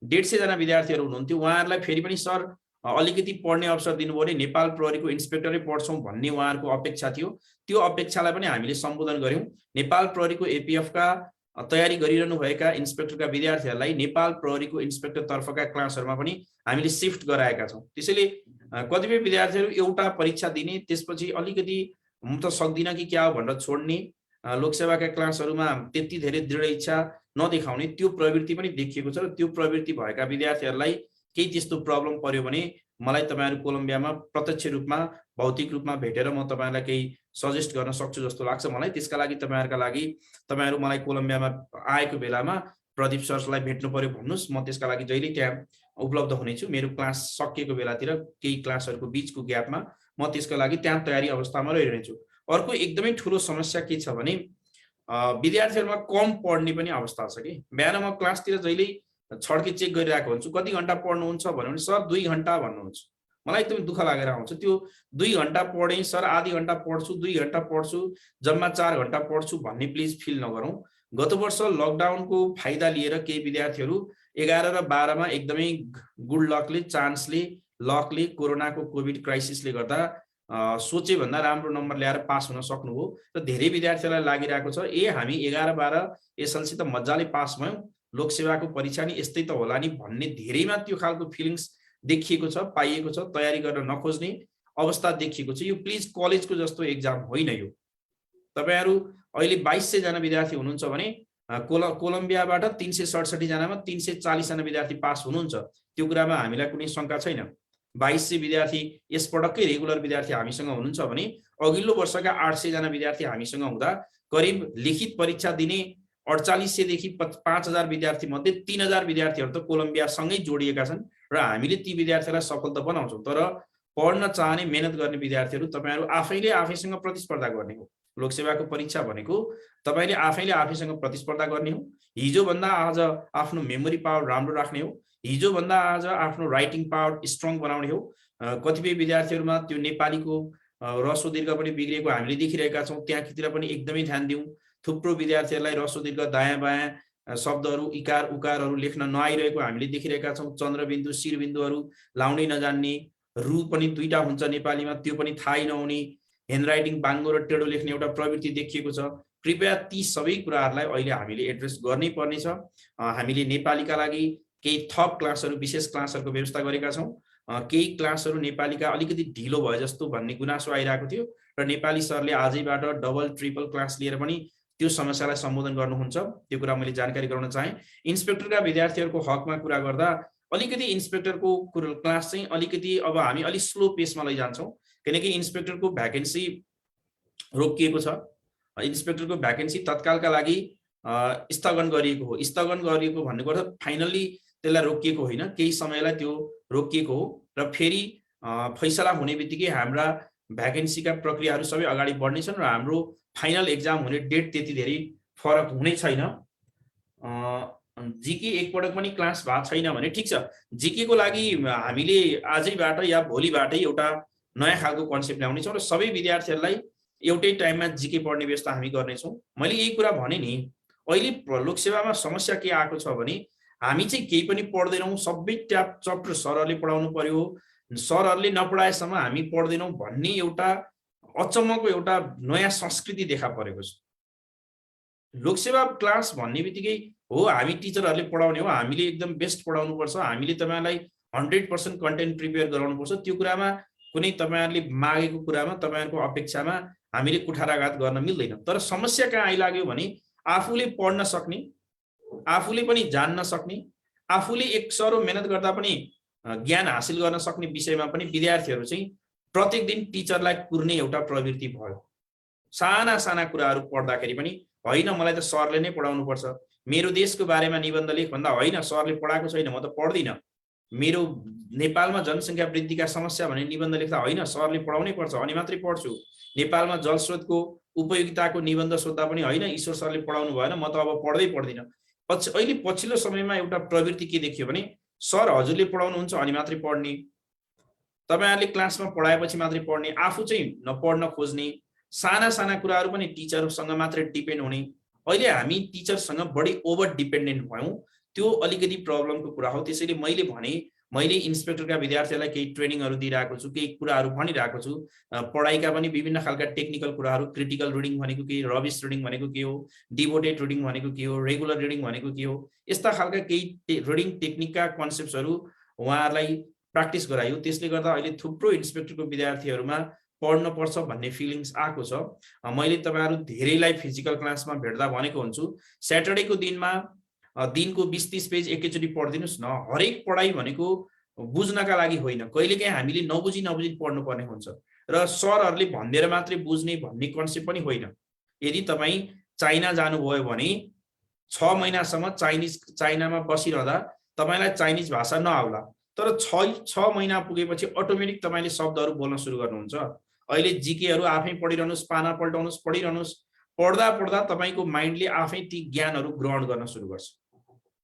150 जना विद्यार्थीहरू हुनुहुन्थ्यो। उहाँहरूलाई फेरि पनि सर अलिकति पढ्ने अवसर दिनुभयो भने नेपाल प्रहरीको इन्स्पेक्टरै पढ्छौं भन्ने उहाँहरूको अपेक्षा थियो। त्यो अपेक्षालाई पनि हामीले सम्बोधन गर्यौं। नेपाल प्रहरीको एपीएफका तयारी गरिरहनु भएका इन्स्पेक्टरका विद्यार्थीहरूलाई नेपाल प्रहरीको इन्स्पेक्टर तर्फका क्लासहरुमा पनि हामीले शिफ्ट गराएका छौं। त्यसैले कतिपय विद्यार्थीहरू एउटा परीक्षा दिने, त्यसपछि अलिकति म त सक्दिन कि क्या हो भनेर छोड्ने, लोकसेवाका क्लासहरुमा त्यति धेरै दृढ इच्छा नदेखाउने, त्यो प्रवृत्ति पनि देखिएको छ। र त्यो प्रवृत्ति भएका विद्यार्थीहरूलाई केही त्यस्तो प्रब्लम पर्यो भने मलाई तपाईहरु कोलम्बियामा प्रत्यक्ष रूपमा, भौतिक रूपमा भेटेर म तपाईहरुलाई केही सजेस्ट गर्न सक्छु जस्तो लाग्छ मलाई। त्यसका लागि तपाईहरु मलाई कोलम्बियामा आएको बेलामा प्रदीप सरलाई भेट्नु पर्यो भन्नुस्, म त्यसका लागि जहिले त्यहाँ उपलब्ध हुनेछु। मेरो क्लास सकिएको बेलातिर केही क्लासहरुको बीचको ग्यापमा म त्यसका लागि त्यहाँ तयारी अवस्थामा रहिरहेछु। अर्को एकदमै ठूलो समस्या के छ भने विद्यार्थीहरुमा कम पढ्ने पनि अवस्था छ कि। बिहान म क्लासतिर जहिले छड्के चेक गरिरहेको हुन्छु, कति घण्टा पढ्नुहुन्छ भन्नु भने सर 2 घण्टा भन्नुहुन्छ। मलाई एकदमै दुःख लागेर आउँछ। त्यो 2 घण्टा पढेँ सर, आधी घण्टा पढ्छु, 2 घण्टा पढ्छु, जम्मा 4 घण्टा पढ्छु भन्ने प्लिज फिल नगरौँ। गत वर्ष लकडाउनको फाइदा लिएर केही विद्यार्थीहरू 11 र 12 मा एकदमै गुड लकले, चान्सले, लकले, कोरोनाको कोभिड क्राइसिसले गर्दा सोचे भन्दा राम्रो नम्बर ल्याएर पास हुन सक्नुभयो र धेरै विद्यार्थीहरूलाई लागिरहेको छ हामी 11-12 एसएलसी त मजाले पास भयौँ, लोकसेवाको परीक्षा नि यस्तै त होला नि भन्ने धेरैमा त्यो खालको फिलिङ्स देखिएको छ, पाइएको छ। तयारी गर्न नखोज्ने अवस्था देखिएको छ। यो प्लिज कलेजको जस्तो एक्जाम होइन। यो तपाईहरु अहिले 2200 जना विद्यार्थी हुनुहुन्छ भने कोलम्बियाबाट 367 जनामा 340 जना विद्यार्थी पास हुनुहुन्छ। त्यो कुरामा हामीलाई कुनै शंका छैन। 2200 विद्यार्थी यस पटककै रेगुलर विद्यार्थी हामीसँग हुनुहुन्छ भने अघिल्लो वर्षका 800 जना विद्यार्थी हामीसँग हुँदा करिब लिखित परीक्षा दिने 4800 देखि 5000 विद्यार्थी मध्ये 3000 विद्यार्थीहरू त कोलम्बिया सँगै जोडिएका छन् र हामीले ती विद्यार्थीलाई सफल त बनाउँछौं। तर पढ्न चाहने, मेहनत गर्ने विद्यार्थीहरू तपाईहरु आफैले आफैसँग प्रतिस्पर्धा गर्ने हो। लोकसेवाको परीक्षा भनेको तपाईले आफैले आफैसँग प्रतिस्पर्धा गर्ने हो। हिजो भन्दा आज आफ्नो मेमोरी पावर राम्रो राख्ने हो। हिजो भन्दा आज आफ्नो राइटिङ पावर स्ट्रङ बनाउने हो। कतिपय विद्यार्थीहरुमा त्यो नेपालीको ह्रस्व दीर्घ पनि बिग्रेको हामीले देखिरहेका छौं। त्यहाँतिर पनि एकदमै ध्यान दिउँ। थुप्रो विद्यार्थीहरुलाई ह्रस्व दीर्घ दायाँ बायाँ शब्दहरु, इकार उकारहरु लेख्न नआइरहेको हामीले देखिरहेका छौं। चन्द्रबिन्दु, शिरबिन्दुहरु लाउनै नजान्ने, रु पनि दुईटा हुन्छ नेपालीमा, त्यो पनि थाहै नहुने, ह्यान्डराइटिङ बाङ्गो र टेढो लेख्ने एउटा प्रवृत्ति देखिएको छ। कृपया ती सबै कुराहरूलाई अहिले हामीले एड्रेस गर्नै पर्नेछ। हामीले नेपालीका लागि केही थप क्लासहरु, विशेष क्लासहरुको व्यवस्था गरेका छौं। केही क्लासहरु नेपालीका अलिकति ढिलो भए जस्तो भन्ने गुनासो आइरहेको थियो र नेपाली सरले आजैबाट डबल ट्रिपल क्लास लिएर पनि त्यो समस्यालाई सम्बोधन गर्नुहुन्छ। त्यो कुरा मैले जानकारी गराउन चाहे। इन्स्पेक्टरका विद्यार्थीहरुको हकमा कुरा गर्दा अलिकति इन्स्पेक्टरको क्लास चाहिँ अलिकति अब हामी अलि स्लो पेसमा लैजान्छौं, किनकि इन्स्पेक्टरको भ्याकेन्सी रोकिएको छ। इन्स्पेक्टरको भ्याकेन्सी तत्कालका लागि स्थगन गरिएको हो। स्थगन गरिएको भन्नुको अर्थ फाइनली त्यसलाई रोकिएको होइन, केही समयलाई त्यो रोकिएको हो र फेरि फैसला हुने बित्तिकै हाम्रा भ्याकेन्सीका प्रक्रियाहरू सबै अगाडि बढ्नेछन् र हाम्रो फाइनल एक्जाम हुने डेट त्यति धेरै फरक हुने छैन। जीके एकपटक पनि क्लास भएको छैन भने ठिक छ। जीके को लागि हामीले आजैबाट या भोलिबाटै एउटा नयाँ खालको कन्सेप्ट ल्याउने छौं र सबै विद्यार्थीहरूलाई एउटै टाइममा जीके पढ्ने व्यवस्था हामी गर्नेछौं। मैले यही कुरा भने नि, अहिले लोकसेवामा समस्या के आएको छ भने हामी चाहिँ केही पनि पढ्दैनौं, सबै चैप्टर सरहरूले पढाउनु पर्यो, सरहरूले नपढाएसम्म हामी पढ्दैनौं भन्ने एउटा अचम्मको एउटा नयाँ संस्कृति देखा परेको छ। लोकसेवा क्लास भन्ने बित्तिकै हो हामी टिचरहरूले पढाउने हो, हामीले एकदम बेस्ट पढाउनु पर्छ, हामीले तपाईहरुलाई 100% कन्टेन्ट प्रिपेयर गराउनु पर्छ। त्यो कुरामा कुनै तपाईहरुले मागेको कुरामा, तपाईहरुको अपेक्षामा हामीले कुठाराघात गर्न मिल्दैन। तर समस्या कहाँ आइलाग्यो भने आफूले पढ्न सक्ने, आफूले पनि जान्न सक्ने, आफूले एक सरो मेहनत गर्दा पनि ज्ञान हासिल गर्न सक्ने विषयमा पनि विद्यार्थीहरू चाहिँ प्रत्येक दिन टिचरलाई कुर्ने एउटा प्रवृत्ति भयो। साना साना कुराहरू पढ्दाखेरि पनि होइन मलाई त सरले नै पढाउनु पर्छ, मेरो देशको बारेमा निबन्ध लेख भन्दा होइन सरले पढाएको छैन म त पढ्दिन, मेरो नेपालमा जनसङ्ख्या वृद्धिका समस्या भने निबन्ध लेख्दा होइन सरले पढाउनै पर्छ अनि मात्रै पढ्छु, नेपालमा जलस्रोतको उपयोगिताको निबन्ध सोध्दा पनि होइन ईश्वर सरले पढाउनु भएन म त अब पढ्दै पढ्दिन। अहिले पछिल्लो समयमा एउटा प्रवृत्ति के देखियो भने सर हजुरले पढाउनुहुन्छ अनि मात्रै पढ्ने, तपाईहरुले क्लासमा पढाएपछि मात्रै पढ्ने, आफू चाहिँ नपढ्न खोज्ने, साना साना कुराहरू पनि टिचरसँग मात्रै डिपेन्ड हुने। अहिले हामी टिचरसँग बढी ओभर डिपेन्डेन्ट भयौं, त्यो अलिकति प्रब्लमको कुरा हो। त्यसैले मैले भने मैले इन्स्पेक्टरका विद्यार्थीहरूलाई केही ट्रेनिङहरू दिइरहेको छु, केही कुराहरू भनिरहेको छु। पढाइका पनि विभिन्न खालका टेक्निकल कुराहरू, क्रिटिकल रिडिङ भनेको के, रबिस रिडिङ भनेको के हो, डिभोटेड रिडिङ भनेको के हो, रेगुलर रिडिङ भनेको के हो, यस्ता खालका केही रिडिङ टेक्निकका कन्सेप्ट्सहरू उहाँहरूलाई प्र्याक्टिस गरायो। त्यसले गर्दा अहिले थुप्रो इन्स्पेक्टरको विद्यार्थीहरूमा पढ्न पर्छ भन्ने फिलिङ्स आएको छ। मैले तपाईहरु धेरैलाई फिजिकल क्लासमा भेट्दा भनेको हुन्छु, स्याटरडेको दिनमा दिनको 20-30 पेज एकैचोटि पढ्दिनुस् न। हरेक पढाइ भनेको बुझ्नका लागि होइन, कहिलेकाहीँ हामीले नबुझी पढ्नुपर्ने हुन्छ र सरहरूले भनिदिएर मात्रै बुझ्ने भन्ने कन्सेप्ट पनि होइन। यदि तपाई चाइना जानुभयो भने 6 महिनासम्म चाइनामा बसिरहँदा तपाईलाई चाइनिज भाषा नआउला, तर 6 महिना पुगेपछि अटोमेटिक तपाईले शब्दहरू बोल्न सुरु गर्नुहुन्छ। अहिले जीकेहरू आफै पढिरहनुस्, पाना पल्टाउनुस्, पढिरहनुस्, पढ्दा पढ्दा तपाईको माइन्डले आफै ती ज्ञानहरू ग्रहण गर्न सुरु गर्छ।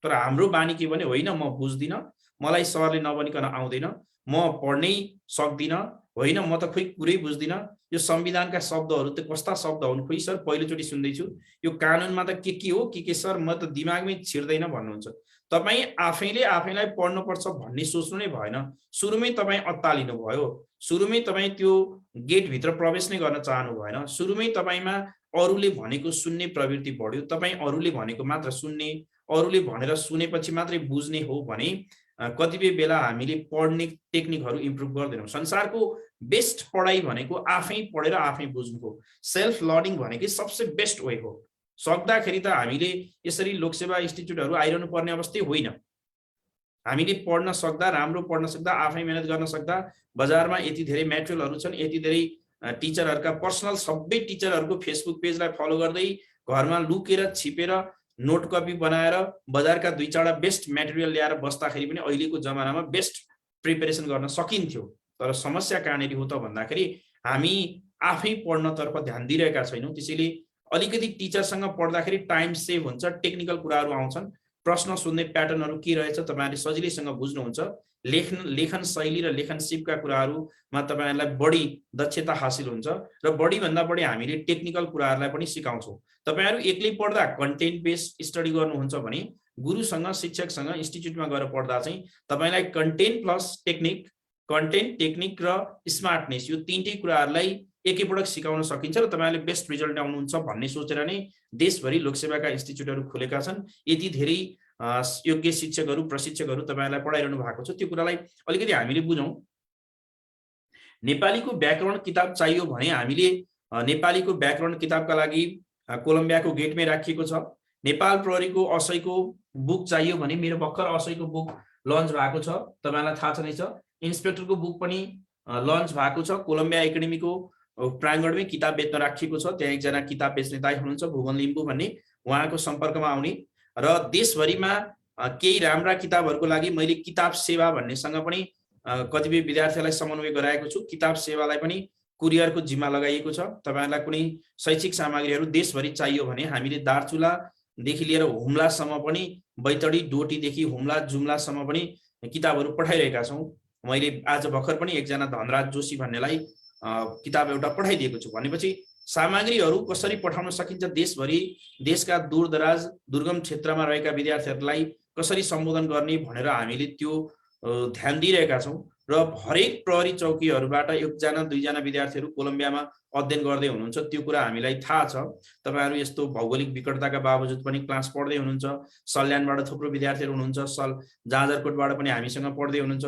तर हाम्रो बानी के भने होइन म बुझ्दिन, मलाई सरले नभनिकन आउँदैन, म पढ्नै सक्दिनँ, होइन म त खोइ कुरै बुझ्दिनँ, यो संविधानका शब्दहरू त कस्ता शब्द हुन्, खोइ सर पहिलोचोटि सुन्दैछु, यो कानुनमा त के हो के सर, म त दिमागमै छिर्दैन भन्नुहुन्छ। तपाईँ आफैले आफैलाई पढ्नुपर्छ भन्ने सोच्नु नै भएन, सुरुमै तपाईँ अत्तालिनु भयो, सुरुमै तपाईँ त्यो गेटभित्र प्रवेश नै गर्न चाहनु भएन, सुरुमै तपाईँमा अरूले भनेको सुन्ने प्रवृत्ति बढ्यो, तपाईँ अरूले भनेको मात्र सुन्ने, अरूले भनेर सुनेपछि मात्रै बुझ्ने हो भने कतिपय बेला हामीले पढ्ने टेक्निकहरू इम्प्रुभ गर्दैनौँ। संसारको बेस्ट पढाइ भनेको आफै पढेर आफै बुझ्नु हो, सेल्फ लर्निङ भनेकै सबसे बेस्ट वे हो। सक्दाखेरि त हामीले यसरी लोकसेवा इन्स्टिच्युटहरू आइरहनु पर्ने अवस्था होइन। हामीले पढ्न सक्दा, राम्रो पढ्न सक्दा, आफै मेहनत गर्न सक्दा, बजारमा यति धेरै मेटेरियलहरू छन्, यति धेरै टिचरहरूका पर्सनल सबै टिचरहरूको फेसबुक पेजलाई फलो गर्दै घरमा लुकेर छिपेर नोट कपी बनाएर बजारका 2-4 बेस्ट मेटेरियल ल्याएर बस्दाखेरि पनि अहिलेको जमानामा बेस्ट प्रिपरेसन गर्न सकिन्थ्यो। तर समस्या कहाँनिर हो त भन्दाखेरि हामी आफै पढ्नतर्फ ध्यान दिइरहेका छैनौँ। त्यसैले अलिकति टिचरसँग पढ्दाखेरि टाइम सेभ हुन्छ, टेक्निकल कुराहरू आउँछन्, प्रश्न सोध्ने प्याटर्नहरू के रहेछ तपाईँहरूले सजिलैसँग बुझ्नुहुन्छ, लेखन शैली र लेखन सिपका कुराहरूमा तपाईँहरूलाई बढी दक्षता हासिल हुन्छ र बढीभन्दा बढी हामीले टेक्निकल कुराहरूलाई पनि सिकाउँछौँ। तपाईँहरू एक्लै पढ्दा कन्टेन्ट बेस्ड स्टडी गर्नुहुन्छ भने गुरुसँग, शिक्षकसँग इन्स्टिच्युटमा गएर पढ्दा चाहिँ तपाईँलाई content plus technique, content, technique र स्मार्टनेस यो तीनटै कुराहरूलाई एकैपटक सिकाउन सकिन्छ र तपाईँहरूले बेस्ट रिजल्ट ल्याउनुहुन्छ भन्ने सोचेर नै देशभरि लोकसेवाका इन्स्टिच्युटहरू खुलेका छन्। यति धेरै योग्य शिक्षकहरू, प्रशिक्षकहरू तपाईँहरूलाई पढाइरहनु भएको छ। त्यो कुरालाई अलिकति हामीले बुझौँ। नेपालीको व्याकरण किताब चाहियो भने हामीले नेपालीको व्याकरण किताबका लागि कोलम्बियाको गेटमै राखिएको छ। नेपाल प्रहरीको असैको बुक चाहियो भने मेरो भर्खर असैको बुक लन्च भएको छ, तपाईँलाई थाहा छँदैछ। इन्सपेक्टरको बुक पनि लन्च भएको छ। कोलम्बिया एकाडेमीको प्राङ्गणमै किताब बेच्न राखिएको छ। त्यहाँ एकजना किताब बेच्ने दाइ हुनुहुन्छ भुवन लिम्बू भन्ने, उहाँको सम्पर्कमा आउने र देशभरिमा केही राम्रा किताबहरूको लागि मैले किताब सेवा भन्नेसँग पनि कतिपय विद्यार्थीहरूलाई समन्वय गराएको छु। किताब सेवालाई पनि कुरियरको जिम्मा लगाइएको छ। तपाईँहरूलाई कुनै शैक्षिक सामग्रीहरू देशभरि चाहियो भने हामीले दार्चुलादेखि लिएर हुम्लासम्म पनि, बैतडी डोटीदेखि हुम्ला जुम्लासम्म पनि किताबहरू पठाइरहेका छौँ। मैले आज भर्खर पनि एकजना धनराज जोशी भन्नेलाई किताब एउटा पठाइदिएको छु। भनेपछि सामग्रीहरू कसरी पठाउन सकिन्छ देशभरि, देशका दूरदराज दुर्गम क्षेत्रमा रहेका विद्यार्थीहरूलाई कसरी सम्बोधन गर्ने भनेर हामीले त्यो ध्यान दिइरहेका छौँ र हरेक प्रहरी चौकीहरूबाट 1-2जना विद्यार्थीहरू कोलम्बियामा अध्ययन गर्दै हुनुहुन्छ। त्यो कुरा हामीलाई थाहा छ। तपाईँहरू यस्तो भौगोलिक विकटताका बावजुद पनि क्लास पढ्दै हुनुहुन्छ। सल्यानबाट थुप्रो विद्यार्थीहरू हुनुहुन्छ, जाजरकोटबाट पनि हामीसँग पढ्दै हुनुहुन्छ।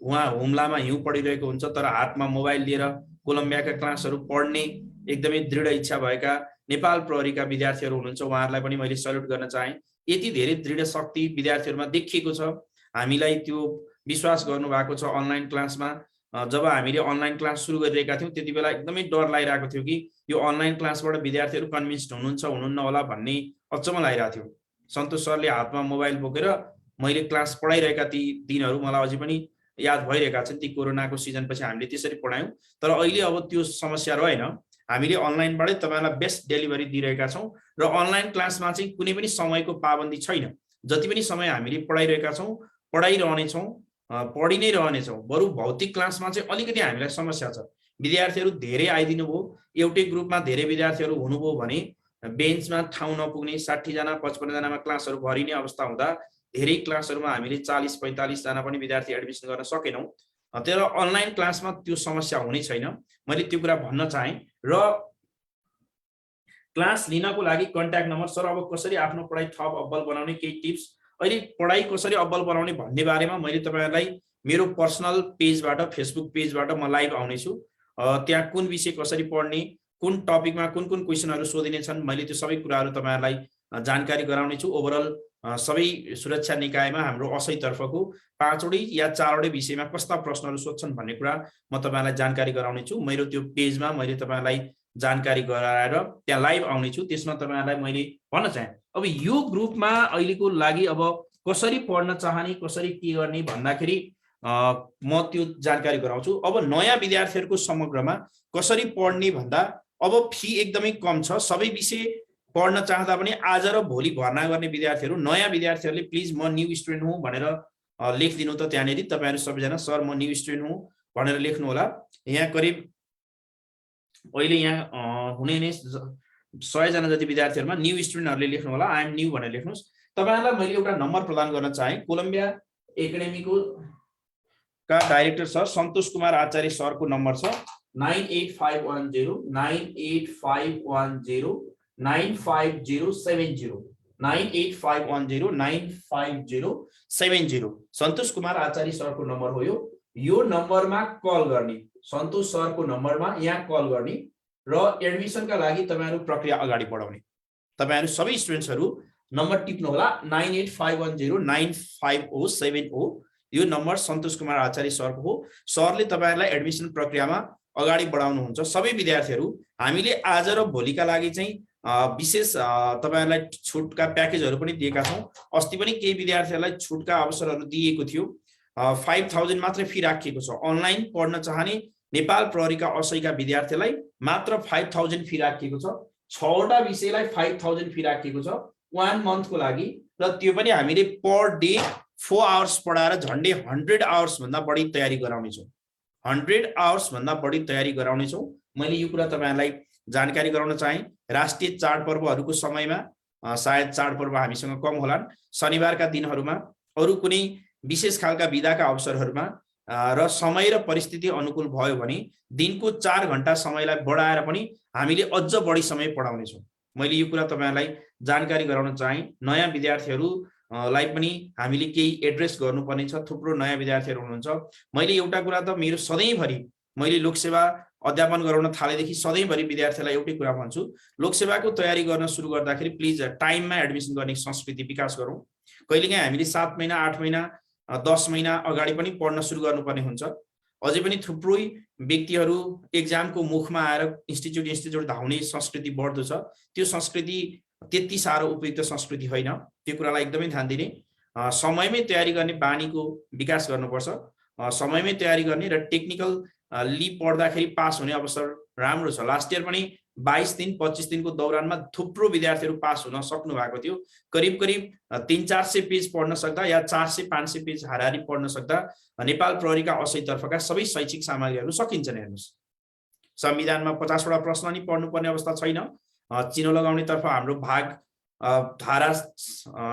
उहाँ हुम्लामा हिउँ पढिरहेको हुन्छ तर हातमा मोबाइल लिएर कोलम्बियाका क्लासहरू पढ्ने एकदमै दृढ इच्छा भएका नेपाल प्रहरीका विद्यार्थीहरू हुनुहुन्छ। उहाँहरूलाई पनि मैले सल्युट गर्न चाहेँ। यति धेरै दृढ शक्ति विद्यार्थीहरूमा देखिएको छ। हामीलाई त्यो विश्वास गर्नु भएको छ। अनलाइन क्लासमा जब हामीले अनलाइन क्लास सुरु गरिरहेका थियौँ त्यति बेला एकदमै डर लागिरहेको थियो कि यो अनलाइन क्लासबाट विद्यार्थीहरू कन्भिन्स्ड हुनुहुन्छ हुनुहुन्न होला भन्ने अचम्म लागिरहेको थियो। सन्तोष सरले हातमा मोबाइल बोकेर मैले क्लास पढाइरहेका ती दिनहरू मलाई अझै पनि याद भइरहेका छन्। ती कोरोनाको सिजनपछि हामीले त्यसरी पढायौँ। तर अहिले अब त्यो समस्या रहेन। हामीले अनलाइनबाटै तपाईँलाई बेस्ट डेलिभरी दिइरहेका छौँ र अनलाइन क्लासमा चाहिँ कुनै पनि समयको पाबन्दी छैन। जति पनि समय हामीले पढाइरहेका छौँ, पढाइरहनेछौँ, पढि नै रहनेछौँ। बरु भौतिक क्लासमा चाहिँ अलिकति हामीलाई समस्या छ। विद्यार्थीहरू धेरै आइदिनु भयो, एउटै ग्रुपमा धेरै विद्यार्थीहरू हुनुभयो भने बेन्चमा ठाउँ नपुग्ने, 60जना 55जनामा क्लासहरू भरिने अवस्था हुँदा धेरै क्लासहरूमा हामीले 40-45जना पनि विद्यार्थी एडमिसन गर्न सकेनौँ। तर अनलाइन क्लासमा त्यो समस्या हुने छैन। मैले त्यो कुरा भन्न चाहेँ। र क्लास लिनको लागि कन्ट्याक्ट नम्बर, सर अब कसरी आफ्नो पढाइ थप अब्बल बनाउने केही टिप्स, अहिले पढाइ कसरी अब्बल बनाउने भन्ने बारेमा मैले तपाईँहरूलाई मेरो पर्सनल पेजबाट, फेसबुक पेजबाट म लाइभ आउनेछु। त्यहाँ कुन विषय कसरी पढ्ने, कुन टपिकमा कुन कुन क्वेसनहरू सोधिनेछन्, मैले त्यो सबै कुराहरू तपाईँहरूलाई जानकारी गराउनेछु। ओभरअल सबै सुरक्षा निकायमा हाम्रो असैतर्फको 5वटै या 4वटै विषयमा कस्ता प्रश्नहरू सोध्छन् भन्ने कुरा म तपाईँलाई जानकारी गराउनेछु। मेरो त्यो पेजमा मैले तपाईँलाई जानकारी गराएर त्यहाँ लाइभ आउनेछु। त्यसमा तपाईँहरूलाई मैले भन्न चाहेँ अब यो ग्रुपमा अहिलेको लागि अब कसरी पढ्न चाहने, कसरी के गर्ने भन्दाखेरि म त्यो जानकारी गराउँछु। अब नयाँ विद्यार्थीहरूको समग्रमा कसरी पढ्ने भन्दा अब फी एकदमै कम छ। सबै विषय पढ्न चाहँदा पनि आज र भोलि भर्ना गर्ने विद्यार्थीहरू, नयाँ विद्यार्थीहरूले प्लिज म न्यू स्टुडेन्ट हुँ भनेर लेखिदिनु त त्यहाँनेरि तपाईहरु सबैजना सर म न्यू स्टुडेन्ट हुँ भनेर लेख्नु होला। यहाँ करिब अहिले यहाँ हुने नै 100 जना जति विद्यार्थीहरुमा न्यू स्टुडेन्टहरुले लेख्नु होला आई एम न्यू भनेर लेख्नुस्। तपाईहरुलाई मैले एउटा नम्बर प्रदान गर्न चाहे कोलम्बिया एकाडेमीको का डाइरेक्टर सर सन्तोष कुमार आचार्य सरको नम्बर छ 98510 98510 95070 98510 95070 सन्तोष कुमार आचार्य सरको नम्बर हो यो नम्बरमा कल गर्ने सन्तोष सरको नम्बरमा यहाँ कल गर्ने र एडमिसनका लागि तपाईहरु प्रक्रिया अगाडि बढाउने। तपाईहरु सबै स्टुडेन्ट्सहरु नम्बर टिप्नु होला 98510 95070 यो नम्बर सन्तोष कुमार आचार्य सरको हो। सरले तपाईहरुलाई एडमिसन प्रक्रियामा अगाडि बढाउनुहुन्छ। सबै विद्यार्थीहरु हामीले आज र भोलिका लागि चाहिँ विशेष तपाईहरुलाई छुटका प्याकेजहरु पनि दिएका छौं। अस्ति पनि केही विद्यार्थीहरुलाई छुटका अवसरहरु दिएको थियो। 5000 मात्र फी राखिएको छ। अनलाइन पढ्न चाहने नेपाल प्रहरीका असैका विद्यार्थीलाई मात्र 5000 फी राखिएको छ। 6 वटा विषयलाई 5000 फी राखिएको छ 1 मन्थको लागि र त्यो पनि हामीले पर डे 4 आवर्स पढाएर झन्डै 100 आवर्स भन्दा बढी तयारी गराउने छौं। 100 आवर्स भन्दा बढी तयारी गराउने छौं। मैले यो कुरा तपाईहरुलाई जानकारी गराउन चाहे। राष्ट्रिय चाडपर्वहरुको समयमा सायद चाडपर्व हामीसँग कम होलान्। शनिबारका दिनहरुमा अरु कुनै विशेष खालका बिदाका अवसरहरुमा र समय र परिस्थिति अनुकूल भयो भने दिनको 4 घण्टा समयलाई बढाएर पनि हामीले अझ बढी समय पढाउने छौं। मैले यो कुरा तपाईहरुलाई जानकारी गराउन चाहे। नयाँ विद्यार्थीहरुलाई पनि हामीले केही एड्रेस गर्नुपर्ने छ। थुप्रो नयाँ विद्यार्थीहरु हुनुहुन्छ। मैले एउटा कुरा त मेरो सधैँभरि मैले लोकसेवा अध्यापन गराउन थालेदेखि सधैँभरि विद्यार्थीलाई एउटै कुरा भन्छु, लोकसेवाको तयारी गर्न सुरु गर्दाखेरि प्लिज टाइममा एडमिसन गर्ने संस्कृति विकास गरौँ। कहिलेकाहीँ हामीले 7 महिना 8 महिना 10 महिना अगाडि पनि पढ्न सुरु गर्नुपर्ने हुन्छ। अझै पनि थुप्रै व्यक्तिहरु एक्जामको मुखमा आएर इन्स्टिट्युट धाउने संस्कृति बढ्दो छ। त्यो संस्कृति त्यति साह्रो उपयुक्त संस्कृति होइन। त्यो कुरालाई एकदमै ध्यान दिने। समयमै तयारी गर्ने बानीको विकास गर्नुपर्छ। समयमै तयारी गर्ने र टेक्निकल ली पढ्दाखेरि पास हुने अवसर राम्रो छ। लास्ट इयर पनि 22 दिन 25 दिनको दौरानमा थुप्रो विद्यार्थीहरु पास हुन सक्नु भएको थियो। करिब 300-400 पेज पढ्न सक्दा या 400-500 पेज हाराहारी पढ्न सक्दा नेपाल प्रहरीका असैतर्फका सबै शैक्षिक सामग्रीहरु सकिन्छन्। हेर्नुस्, संविधानमा 50 वटा प्रश्न नि पढ्नुपर्ने अवस्था छैन। चिनो लगाउने तर्फ हाम्रो भाग धारा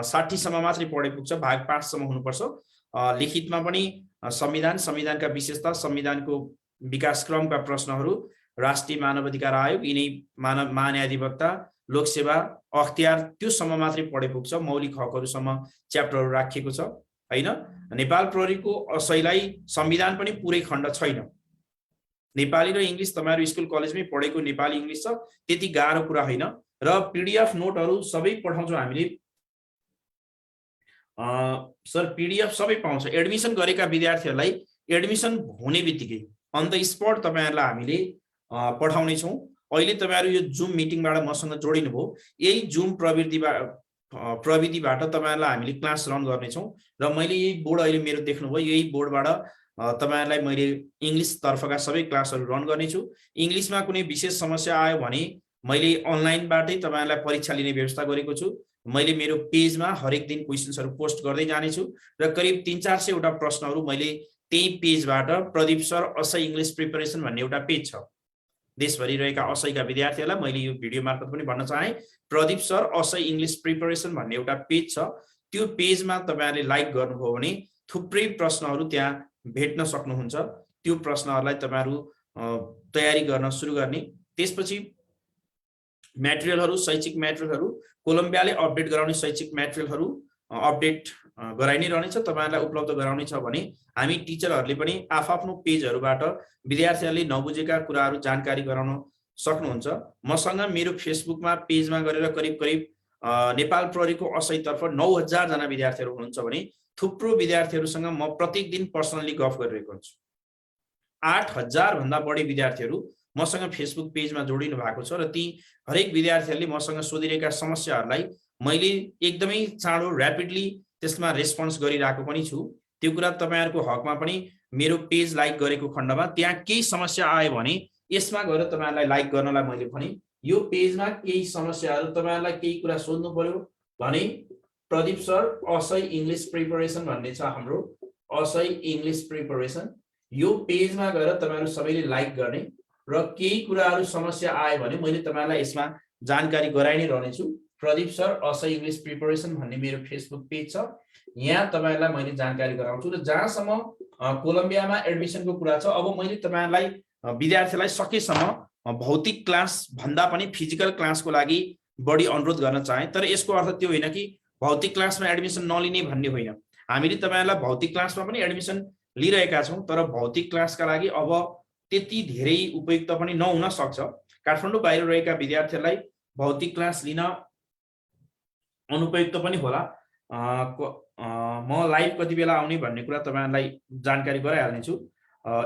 60 सम्म मात्रै पढे पुग्छ। भाग 5 सम्म हुनुपर्छ। लिखितमा पनि संविधानका विशेषता, संविधानको विकासक्रमका प्रश्नहरु, राष्ट्रिय मानव अधिकार आयोग, यिनै महान्यायाधिवक्ता, लोकसेवा, अख्तियार त्यो सम्म मात्रै पढे पुग्छ। मौलिक हकहरुसम्म च्याप्टरहरु राखिएको छ हैन। नेपाल प्रहरीको असैलाई संविधान पनि पुरै खण्ड छैन। नेपाली र इंग्लिश तपाईहरु स्कुल कलेजमै पढेको नेपाली इंग्लिश छ, त्यति गाह्रो कुरा होइन। र पीडीएफ नोटहरु सबै पठाउँछौं हामीले। सर पीडीएफ सबै पाउँछ। एडमिसन गरेका विद्यार्थीहरुलाई एडमिसन हुने बित्तिकै अन द स्पट तपाईहरुलाई हामीले पठाउने छौं। अहिले तपाईहरु यो जुम मिटिङबाट मसँग जोडिनु भो। यही जुम प्रविधिबाट तपाईहरुलाई हामीले क्लास रन गर्ने छौं र मैले यही बोर्ड अहिले मेरो देख्नुभयो, यही बोर्डबाट तपाईहरुलाई मैले इंग्लिश तर्फका सबै क्लासहरु रन गर्ने छु। इंग्लिशमा कुनै विशेष समस्या आयो भने मैले अनलाइनबाटै तपाईहरुलाई परीक्षा लिने व्यवस्था गरेको छु। मैले मेरो पेजमा हरेक दिन क्वेशन्सहरु पोस्ट गर्दै जाने छु र करिब 300-400 वटा प्रश्नहरु मैले त्यही पेजबाट प्रदीप सर असै इंग्लिश प्रिपरेसन भन्ने एउटा पेज छ। देशभरि रहेका असैका विद्यार्थीहरुलाई मैले यो भिडियो मार्फत पनि भन्न चाहे, प्रदीप सर असै इंग्लिश प्रिपरेसन भन्ने एउटा पेज छ। त्यो पेजमा तपाईहरुले लाइक गर्नुभयो भने थुप्रै प्रश्नहरु त्यहाँ भेट्न सक्नुहुन्छ। त्यो प्रश्नहरुलाई तपाईहरु तयारी गर्न सुरु गर्ने। त्यसपछि म्याटेरियलहरु, शैक्षिक म्याटेरियलहरु कोलम्बियाले अपडेट गराउने शैक्षिक म्याटेरियलहरु अपडेट गराइ नै रहनेछ। तपाईहरुलाई उपलब्ध गराउने छ भने हामी टिचरहरुले पनि आफ्नो पेजहरुबाट विद्यार्थीहरुले नबुझेका कुराहरु जानकारी गराउन सक्नुहुन्छ। मसँग मेरो फेसबुकमा पेजमा गरेर करिब नेपाल प्रहरीको असैतर्फ 9000 जना विद्यार्थीहरु हुनुहुन्छ भने थुप्रो विद्यार्थीहरुसँग म प्रत्येक दिन पर्सनली गफ गरिरहेको हुन्छु। 8000 भन्दा बढी विद्यार्थीहरु मसँग फेसबुक पेजमा जोडिनु भएको छ र ती हरेक विद्यार्थीहरुले मसँग सोधिरहेका समस्याहरुलाई मैले एकदमै चाँडो र्यापिडली त्यसमा रेस्पोन्स गरिरहेको पनि छु। त्यो कुरा तपाईहरुको हकमा पनि मेरो पेज लाइक गरेको खण्डमा त्यहाँ केही समस्या आयो भने यसमा गएर तपाईहरुलाई लाइक गर्नलाई मैले भने यो पेजमा केही समस्याहरु तपाईहरुलाई केही कुरा सोध्नु पर्यो भने प्रदीप सर असै इङ्ग्लिस प्रिपरेसन भन्ने छ हाम्रो, असै इङ्ग्लिस प्रिपरेसन। यो पेजमा गएर तपाईहरु सबैले लाइक गर्ने र केही कुराहरु समस्या आयो भने मैले तपाईहरुलाई यसमा जानकारी गराइ नै रहनेछु। प्रदीप सर असै इङ्ग्लिस प्रिपरेसन भन्ने मेरो फेसबुक पेज छ, यहाँ तपाईहरुलाई मैले जानकारी गराउँछु। र जहाँसम्म कोलम्बियामा एडमिसनको कुरा छ, अब मैले तपाईहरुलाई विद्यार्थीलाई सकेसम्म भौतिक क्लास भन्दा पनि फिजिकल क्लासको लागि बढी अनुरोध गर्न चाहे। तर यसको अर्थ त्यो होइन कि भौतिक क्लासमा एडमिसन नलिने भन्ने होइन। हामीले तपाईहरुलाई भौतिक क्लासमा पनि एडमिसन लिइरहेका छौं, तर भौतिक क्लासका लागि अब त्यति धेरै उपयुक्त पनि नहुन सक्छ। काठमाडौँ बाहिर रहेका विद्यार्थीहरूलाई भौतिक क्लास लिन अनुपयुक्त पनि होला। म लाइभ कति बेला आउने भन्ने कुरा तपाईहरुलाई जानकारी गराइहाल्नेछु।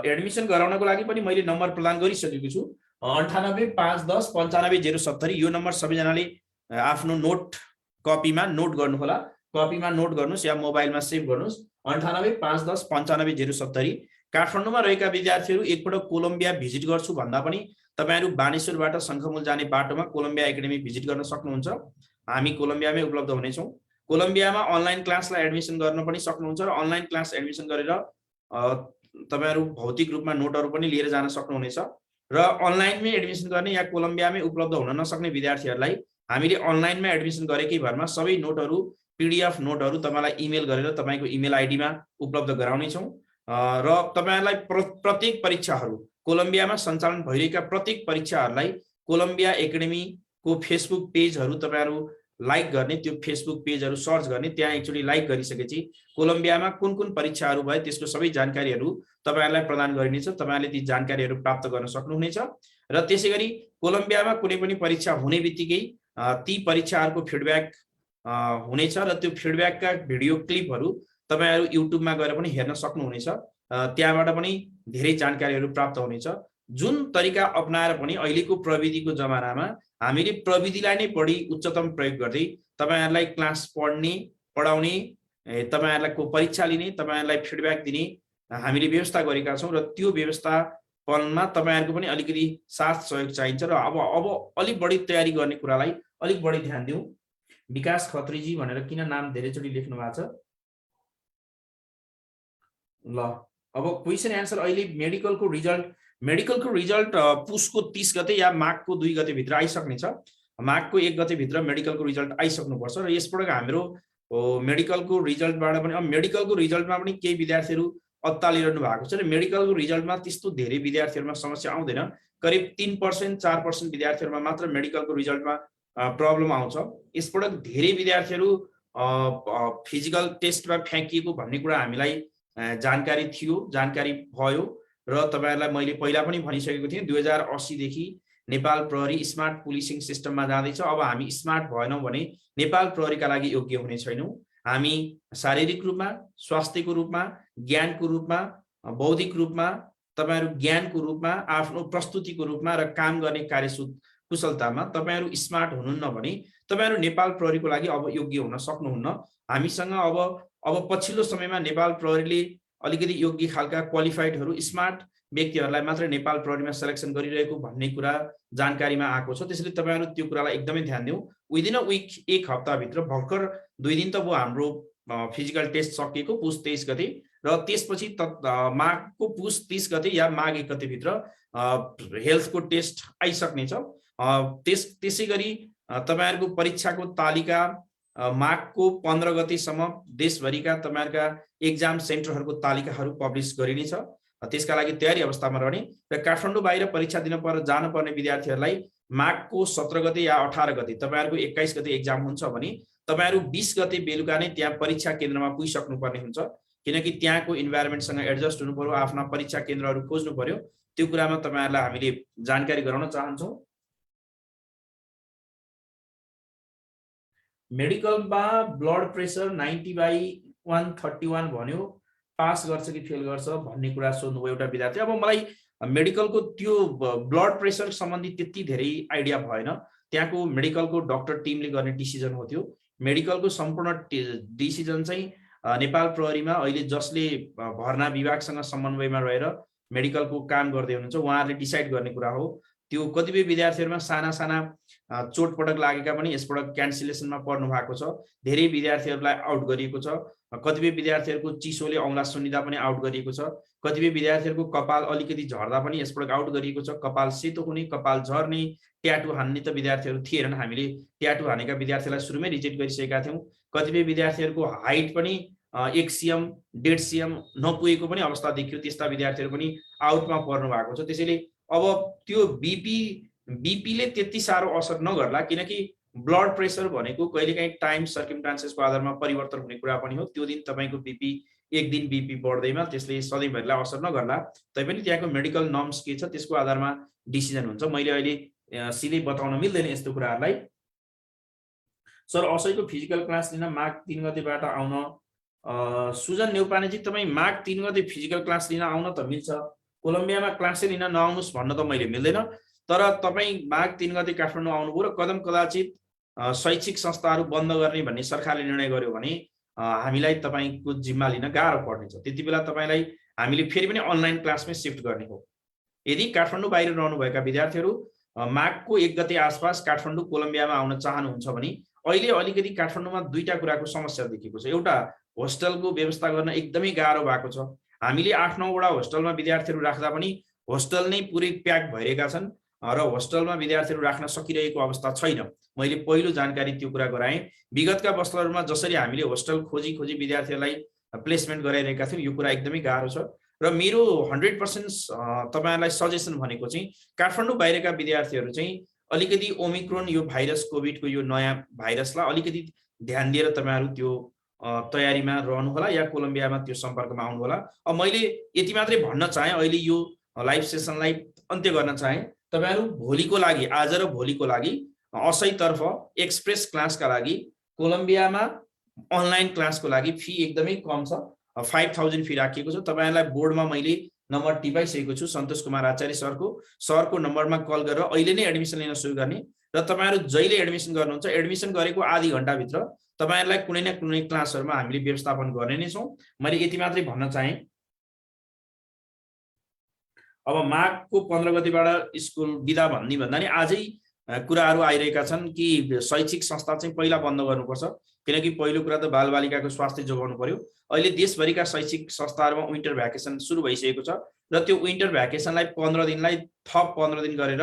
एडमिसन गराउनको लागि पनि मैले नम्बर प्रदान गरिसकेको छु, 9851109570। यो नम्बर सबैजनाले आफ्नो नोट कपीमा नोट गर्नुहोला, कपीमा नोट गर्नुस् या मोबाइलमा सेभ गर्नुस्, 9851109570। काठमाडौँमा रहेका विद्यार्थीहरू एकपटक कोलम्बिया भिजिट गर्छु भन्दा पनि तपाईहरु बानेश्वरबाट शंखमूल जाने बाटोमा कोलम्बिया एकाडेमी भिजिट गर्न सक्नुहुन्छ। हामी कोलम्बियामै उपलब्ध हुनेछौँ। कोलम्बियामा अनलाइन क्लासलाई एडमिसन गर्न पनि सक्नुहुन्छ र अनलाइन क्लास एडमिसन गरेर तपाईहरु भौतिक रूपमा नोटहरु पनि लिएर जान सक्नुहुनेछ। र अनलाइनमै एडमिसन गर्ने या कोलम्बियामै उपलब्ध हुन नसक्ने विद्यार्थीहरूलाई हामीले अनलाइनमा एडमिसन गरेकै भरमा सबै नोटहरु पीडीएफ नोटहरु तपाईलाई इमेल गरेर तपाईको इमेल आईडीमा उपलब्ध गराउने छौं। र तपाईहरुलाई प्रत्येक परीक्षाहरु कोलम्बियामा सञ्चालन भइरहेका प्रत्येक परीक्षाहरुलाई कोलम्बिया एकाडेमीको फेसबुक पेजहरु तपाईहरु लाइक गर्ने, त्यो फेसबुक पेजहरु सर्च गर्ने, त्यहाँ एकचोटी लाइक गरिसकेपछि कोलम्बियामा कुन कुन परीक्षाहरु भए त्यसको सबै जानकारीहरु तपाईहरुलाई प्रदान गरिनेछ। तपाईहरुले ती जानकारीहरु प्राप्त गर्न सक्नुहुनेछ। र त्यसैगरी कोलम्बियामा कुनै पनि परीक्षा हुने बित्तिकै ती परीक्षाहरुको फिडब्याक हुनेछ र त्यो फिडब्याकका भिडियो क्लिपहरु तपाईहरु युट्युबमा गएर पनि हेर्न सक्नुहुनेछ। त्यहाँबाट पनि धेरै जानकारीहरु प्राप्त हुनेछ। जुन तरिका अपनाएर पनि अहिलेको प्रविधिको जमानामा हामीले प्रविधिलाई नै बढी उच्चतम प्रयोग गर्दै तपाईहरुलाई क्लास पढ्ने, पढाउने, तपाईहरुलाई परीक्षा लिने, तपाईहरुलाई फिडब्याक दिने हामीले व्यवस्था गरेका छौं। र त्यो व्यवस्थापनमा तपाईहरुको पनि अलिकति साथ सहयोग चाहिन्छ। र अब अलि बढी तयारी गर्ने कुरालाई अलिक बढी ध्यान दिउँ। विकास खत्रीजी भनेर किन नाम धेरैचोटि लेख्नु भएको छ? ल अब क्वेशन एन्सर। अहिले मेडिकलको रिजल्ट पुसको 30 गते या माघको 2 गते भित्र आइसक्ने छ। माघको 1 गते भित्र मेडिकलको रिजल्ट आइसक्नुपर्छ। र यसपटक हाम्रो मेडिकलको रिजल्टबाट पनि मेडिकलको रिजल्टमा पनि केही विद्यार्थीहरू अत्तालिरहनु भएको छ। र मेडिकलको रिजल्टमा त्यस्तो धेरै विद्यार्थीहरूमा समस्या आउँदैन। करिब 3% 4% विद्यार्थीहरूमा मात्र मेडिकलको रिजल्टमा प्रब्लम आउँछ। यसपटक धेरै विद्यार्थीहरू फिजिकल टेस्टमा फ्याँकिएको भन्ने कुरा हामीलाई जानकारी थियो, जानकारी भयो। र तपाईहरुलाई मैले पहिला पनि भनिसकेको थिएँ, 2080 देखि नेपाल प्रहरी स्मार्ट पुलिसिङ सिस्टममा जाँदैछ। अब हामी स्मार्ट भएनौं भने नेपाल प्रहरीका लागि योग्य हुने छैनौं। हामी शारीरिक रूपमा, स्वास्थ्यको रूपमा, ज्ञानको रूपमा, बौद्धिक रूपमा, तपाईहरु ज्ञानको रूपमा, आफ्नो प्रस्तुतिको रूपमा र काम गर्ने कार्यकुशलतामा तपाईहरु स्मार्ट हुनुहुन्न भने तपाईहरु नेपाल प्रहरीको लागि अब योग्य हुन सक्नुहुन्न। हामीसँग अब पछिल्लो समयमा नेपाल प्रहरीले अलिकति योग्य खालका क्वालिफाइडहरु स्मार्ट व्यक्तिहरुलाई मात्र नेपाल प्रहरीमा सिलेक्सन गरिरहेको भन्ने कुरा जानकारीमा आएको छ। त्यसैले तपाईहरु त्यो कुरालाई एकदमै ध्यान दिऊ। विदिन अ वीक, एक हप्ता भित्र भर्खर 2 दिन त हाम्रो फिजिकल टेस्ट सकिएको पुस 23 गते, र त्यसपछि माघको पुस 30 गते या माघ 1 गते भित्र हेल्थको टेस्ट आइसक्ने छ। त्यसैगरी तपाईहरुको परीक्षाको तालिका माघको 15 गतेसम्म देशभरिका तपाईहरुका एक्जाम सेन्टरहरुको तालिकाहरु पब्लिश गरिनेछ। त्यसका लागि तयारी अवस्थामा रहने र काठमाडौँ बाहिर परीक्षा दिन जान पर्ने विद्यार्थीहरुलाई माघको 17 गते या 18 गते, तपाईहरुको 21 गते एक्जाम हुन्छ भने तपाईहरु 20 गते बेलुका नै त्यहाँ परीक्षा केन्द्रमा पुगिसक्नु पर्ने हुन्छ। किनकि त्यहाँको इन्भाइरोमेन्टसँग एडजस्ट हुनु पर्यो, आफ्ना परीक्षा केन्द्रहरु खोज्नु पर्यो। त्यो कुरामा तपाईहरुलाई हामीले जानकारी गराउन चाहन्छौं। मेडिकलमा ब्लड प्रेसर 90/131 भन्यो, पास गर्छ कि फेल गर्छ भन्ने कुरा सोध्नुभयो एउटा विद्यार्थी। अब मलाई मेडिकलको त्यो ब्लड प्रेसर सम्बन्धी त्यति धेरै आइडिया भएन। त्यहाँको मेडिकलको डाक्टर टिमले गर्ने डिसिजन हो त्यो। मेडिकलको सम्पूर्ण डिसिजन चाहिँ नेपाल प्रहरीमा अहिले जसले भर्ना विभागसँग समन्वयमा रहेर मेडिकलको काम गर्दै हुनुहुन्छ उहाँहरूले डिसाइड गर्ने कुरा हो। त्यो कतिपय विद्यार्थीहरुमा साना साना चोटपटक लागेका पनि यसपटक क्यान्सलेसनमा पर्नु भएको छ। धेरै विद्यार्थीहरुलाई आउट गरिएको छ। कतिपय विद्यार्थीहरुको चिसोले औँला सुनिदा पनि आउट गरिएको छ। कतिपय विद्यार्थीहरुको कपाल अलिकति झर्दा पनि यसपटक आउट गरिएको छ। कपाल सेतो हुने, कपाल झर्ने, ट्याटु हान्ने त विद्यार्थीहरु थिएनन्। हामीले ट्याटु हानेका विद्यार्थीलाई सुरुमै रिजेक्ट गरिसकेका थियौं। कतिपय विद्यार्थीहरुको हाइट पनि 1 सिएम 1.5 सिएम नपुगेको पनि अवस्था देखियो। त्यस्ता विद्यार्थीहरु पनि आउटमा पर्नु भएको छ। त्यसैले अब त्यो बीपीले त्यति साह्रो असर नगर्ला, किनकि ब्लड प्रेसर भनेको कहिलेकाहीँ टाइम सर्कमस्टान्सेसको आधारमा परिवर्तन हुने कुरा पनि हो। त्यो दिन तपाईको बीपी एक दिन बीपी बढ्दैमा त्यसले सधैँभरिलाई असर नगर्ला। तैपनि त्यहाँको मेडिकल नर्म्स के छ त्यसको आधारमा डिसिजन हुन्छ। मैले अहिले सिधै बताउन मिल्दैन यस्तो कुराहरुलाई। सर असैको फिजिकल क्लास लिन माघ 3 गतेबाट आउन सुजन नेउपानेजी तपाई माघ 3 गते फिजिकल क्लास लिन आउन त मिल्छ। कोलम्बियामा क्लासै लिन नआउनुस् भन्न त मैले मिल्दैन। तर तपाई माघ 3 गते काठमाडौँ आउनुभयो र कदम कदाचित शैक्षिक संस्थाहरू बन्द गर्ने भन्ने सरकारले निर्णय गर्यो भने हामीलाई तपाईको जिम्मा लिन गाह्रो पर्नेछ। त्यतिबेला तपाईलाई हामीले फेरि पनि अनलाइन क्लासमै शिफ्ट गर्ने हो। यदि काठमाडौँ बाहिर रहनुभएका विद्यार्थीहरू माघको 1 गते आसपास काठमाडौँ कोलम्बियामा आउन चाहनुहुन्छ भने अहिले अलिकति काठमाडौँमा दुईटा कुराको समस्या देखिएको छ। एउटा, होस्टलको व्यवस्था गर्न एकदमै गाह्रो भएको छ। हामीले 8-9 वटा होस्टलमा विद्यार्थीहरू राख्दा पनि होस्टल नै पुरै प्याक भइरहेका छन् र होस्टलमा विद्यार्थीहरू राख्न सकिरहेको अवस्था छैन। मैले पहिलो जानकारी त्यो कुरा गराएँ। विगतका वर्षहरूमा जसरी हामीले होस्टल खोजी विद्यार्थीहरूलाई प्लेसमेन्ट गराइरहेका थियौँ, यो कुरा एकदमै गाह्रो छ। र मेरो 100% तपाईहरुलाई सजेसन भनेको चाहिँ काठमाडौँ बाहिरका विद्यार्थीहरू चाहिँ अलिकति ओमिक्रोन यो भाइरस कोभिडको यो नयाँ भाइरसलाई अलिकति ध्यान दिएर तपाईहरु त्यो तयारीमा रहनु होला या कोलम्बियामा त्यो सम्पर्कमा आउनु होला। अब मैले यति मात्रै भन्न चाहे, अहिले यो लाइभ सेसनलाई अन्त्य गर्न चाहे। तपाईहरु भोलिको लागि, आज र भोलिको लागि असैतर्फ एक्सप्रेस क्लासका लागि कोलम्बियामा अनलाइन क्लासको लागि फी एकदमै कम छ। 5000 फी राखिएको छ। तपाईहरुलाई बोर्डमा मैले नम्बर टिपाइसकेको छु, सन्तोष कुमार आचार्य सरको नम्बरमा कल गरेर अहिले नै एडमिसन लिन सुरु गर्ने र तपाईहरु जहिले एडमिसन गर्नुहुन्छ, एडमिसन गरेको आधी घण्टा भित्र तपाईहरुलाई कुनै न कुनै क्लासहरुमा हामीले व्यवस्थापन गर्ने नै छौं। मैले यति मात्रै भन्न चाहे। अब माघको 15 गतेबाट स्कुल बिदा भन्दा नि आजै कुराहरू आइरहेका छन् कि शैक्षिक संस्था चाहिँ पहिला बन्द गर्नुपर्छ, किनकि पहिलो कुरा त बालबालिकाको स्वास्थ्य जोगाउनु पर्यो। अहिले देशभरिका शैक्षिक संस्थाहरूमा विन्टर भ्याकेसन सुरु भइसकेको छ र त्यो विन्टर भ्याकेसनलाई 15 दिनलाई थप 15 दिन गरेर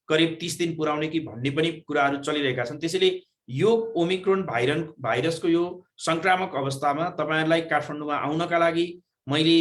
करिब 30 दिन पुर्याउने कि भन्ने पनि कुराहरू चलिरहेका छन्। त्यसैले यो ओमिक्रोन भाइरसको यो संक्रामक अवस्थामा तपाईहरुलाई काठमाडौँमा आउनका लागि मैले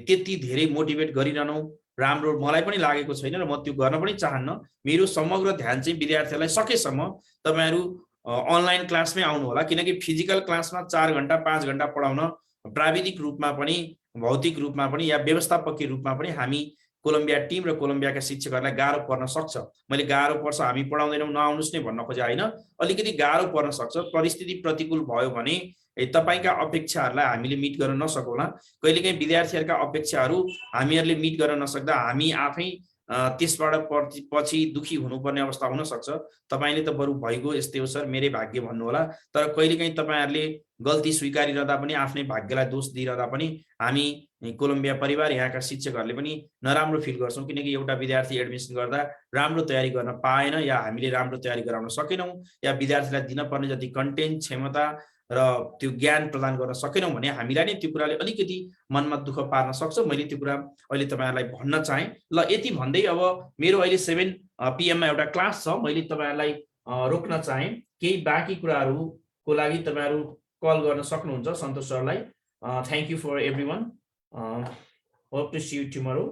त्यति धेरै मोटिभेट गरिरहनु राम्रो मलाई पनि लागेको छैन र म त्यो गर्न पनि चाहन्न। मेरो समग्र ध्यान चाहिँ विद्यार्थीहरूलाई सकेसम्म तपाईहरु अनलाइन क्लासमै आउनु होला, किनकि फिजिकल क्लासमा 4 घण्टा 5 घण्टा पढाउन प्राविधिक रूपमा पनि भौतिक रूपमा पनि या व्यवस्थापकीय रूपमा पनि हामी कोलम्बिया टिम र कोलम्बियाका शिक्षकहरूलाई गाह्रो पर्न सक्छ। मैले गाह्रो पर्छ हामी पढाउँदैनौँ नआउनुस् नै भन्न खोजे होइन, अलिकति गाह्रो पर्न सक्छ। परिस्थिति प्रतिकूल भयो भने तपाईका अपेक्षाहरूलाई हामीले मिट गर्न नसकौँला। कहिलेकाहीँ विद्यार्थीहरूका अपेक्षाहरू हामीहरूले मिट गर्न नसक्दा हामी आफै त्यसबाट पछि दुखी हुनुपर्ने अवस्था हुन सक्छ। तपाईले त बरु भइगयो यस्तै हो सर मेरै भाग्य भन्नु होला, तर कहिलेकाहीँ तपाईहरुले गल्ती स्वीकारिरहँदा पनि आफ्नै भाग्यलाई दोष दिइरहँदा पनि हामी कोलम्बिया परिवार यहाँका शिक्षकहरूले पनि नराम्रो फिल गर्छौं, किनकि एउटा विद्यार्थी एडमिसन गर्दा राम्रो तयारी गर्न पाएन या हामीले राम्रो तयारी गराउन सकेनौं या विद्यार्थीलाई दिनपर्ने जति कन्टेन्ट क्षमता र त्यो ज्ञान प्रदान गर्न सकेनौं भने हामीलाई नै त्यो कुराले अलिकति मनमा दुःख पार्न सक्छ। मैले त्यो कुरा अहिले तपाईहरुलाई भन्न चाहे। ल यति भन्दै अब मेरो अहिले 7 PM मा एउटा क्लास छ, मैले तपाईहरुलाई रोक्न चाहे। केही बाँकी कुराहरुको लागि तपाईहरु कल गर्न सक्नुहुन्छ सन्तोष सरलाई। Thank you for everyone. Hope to see you tomorrow.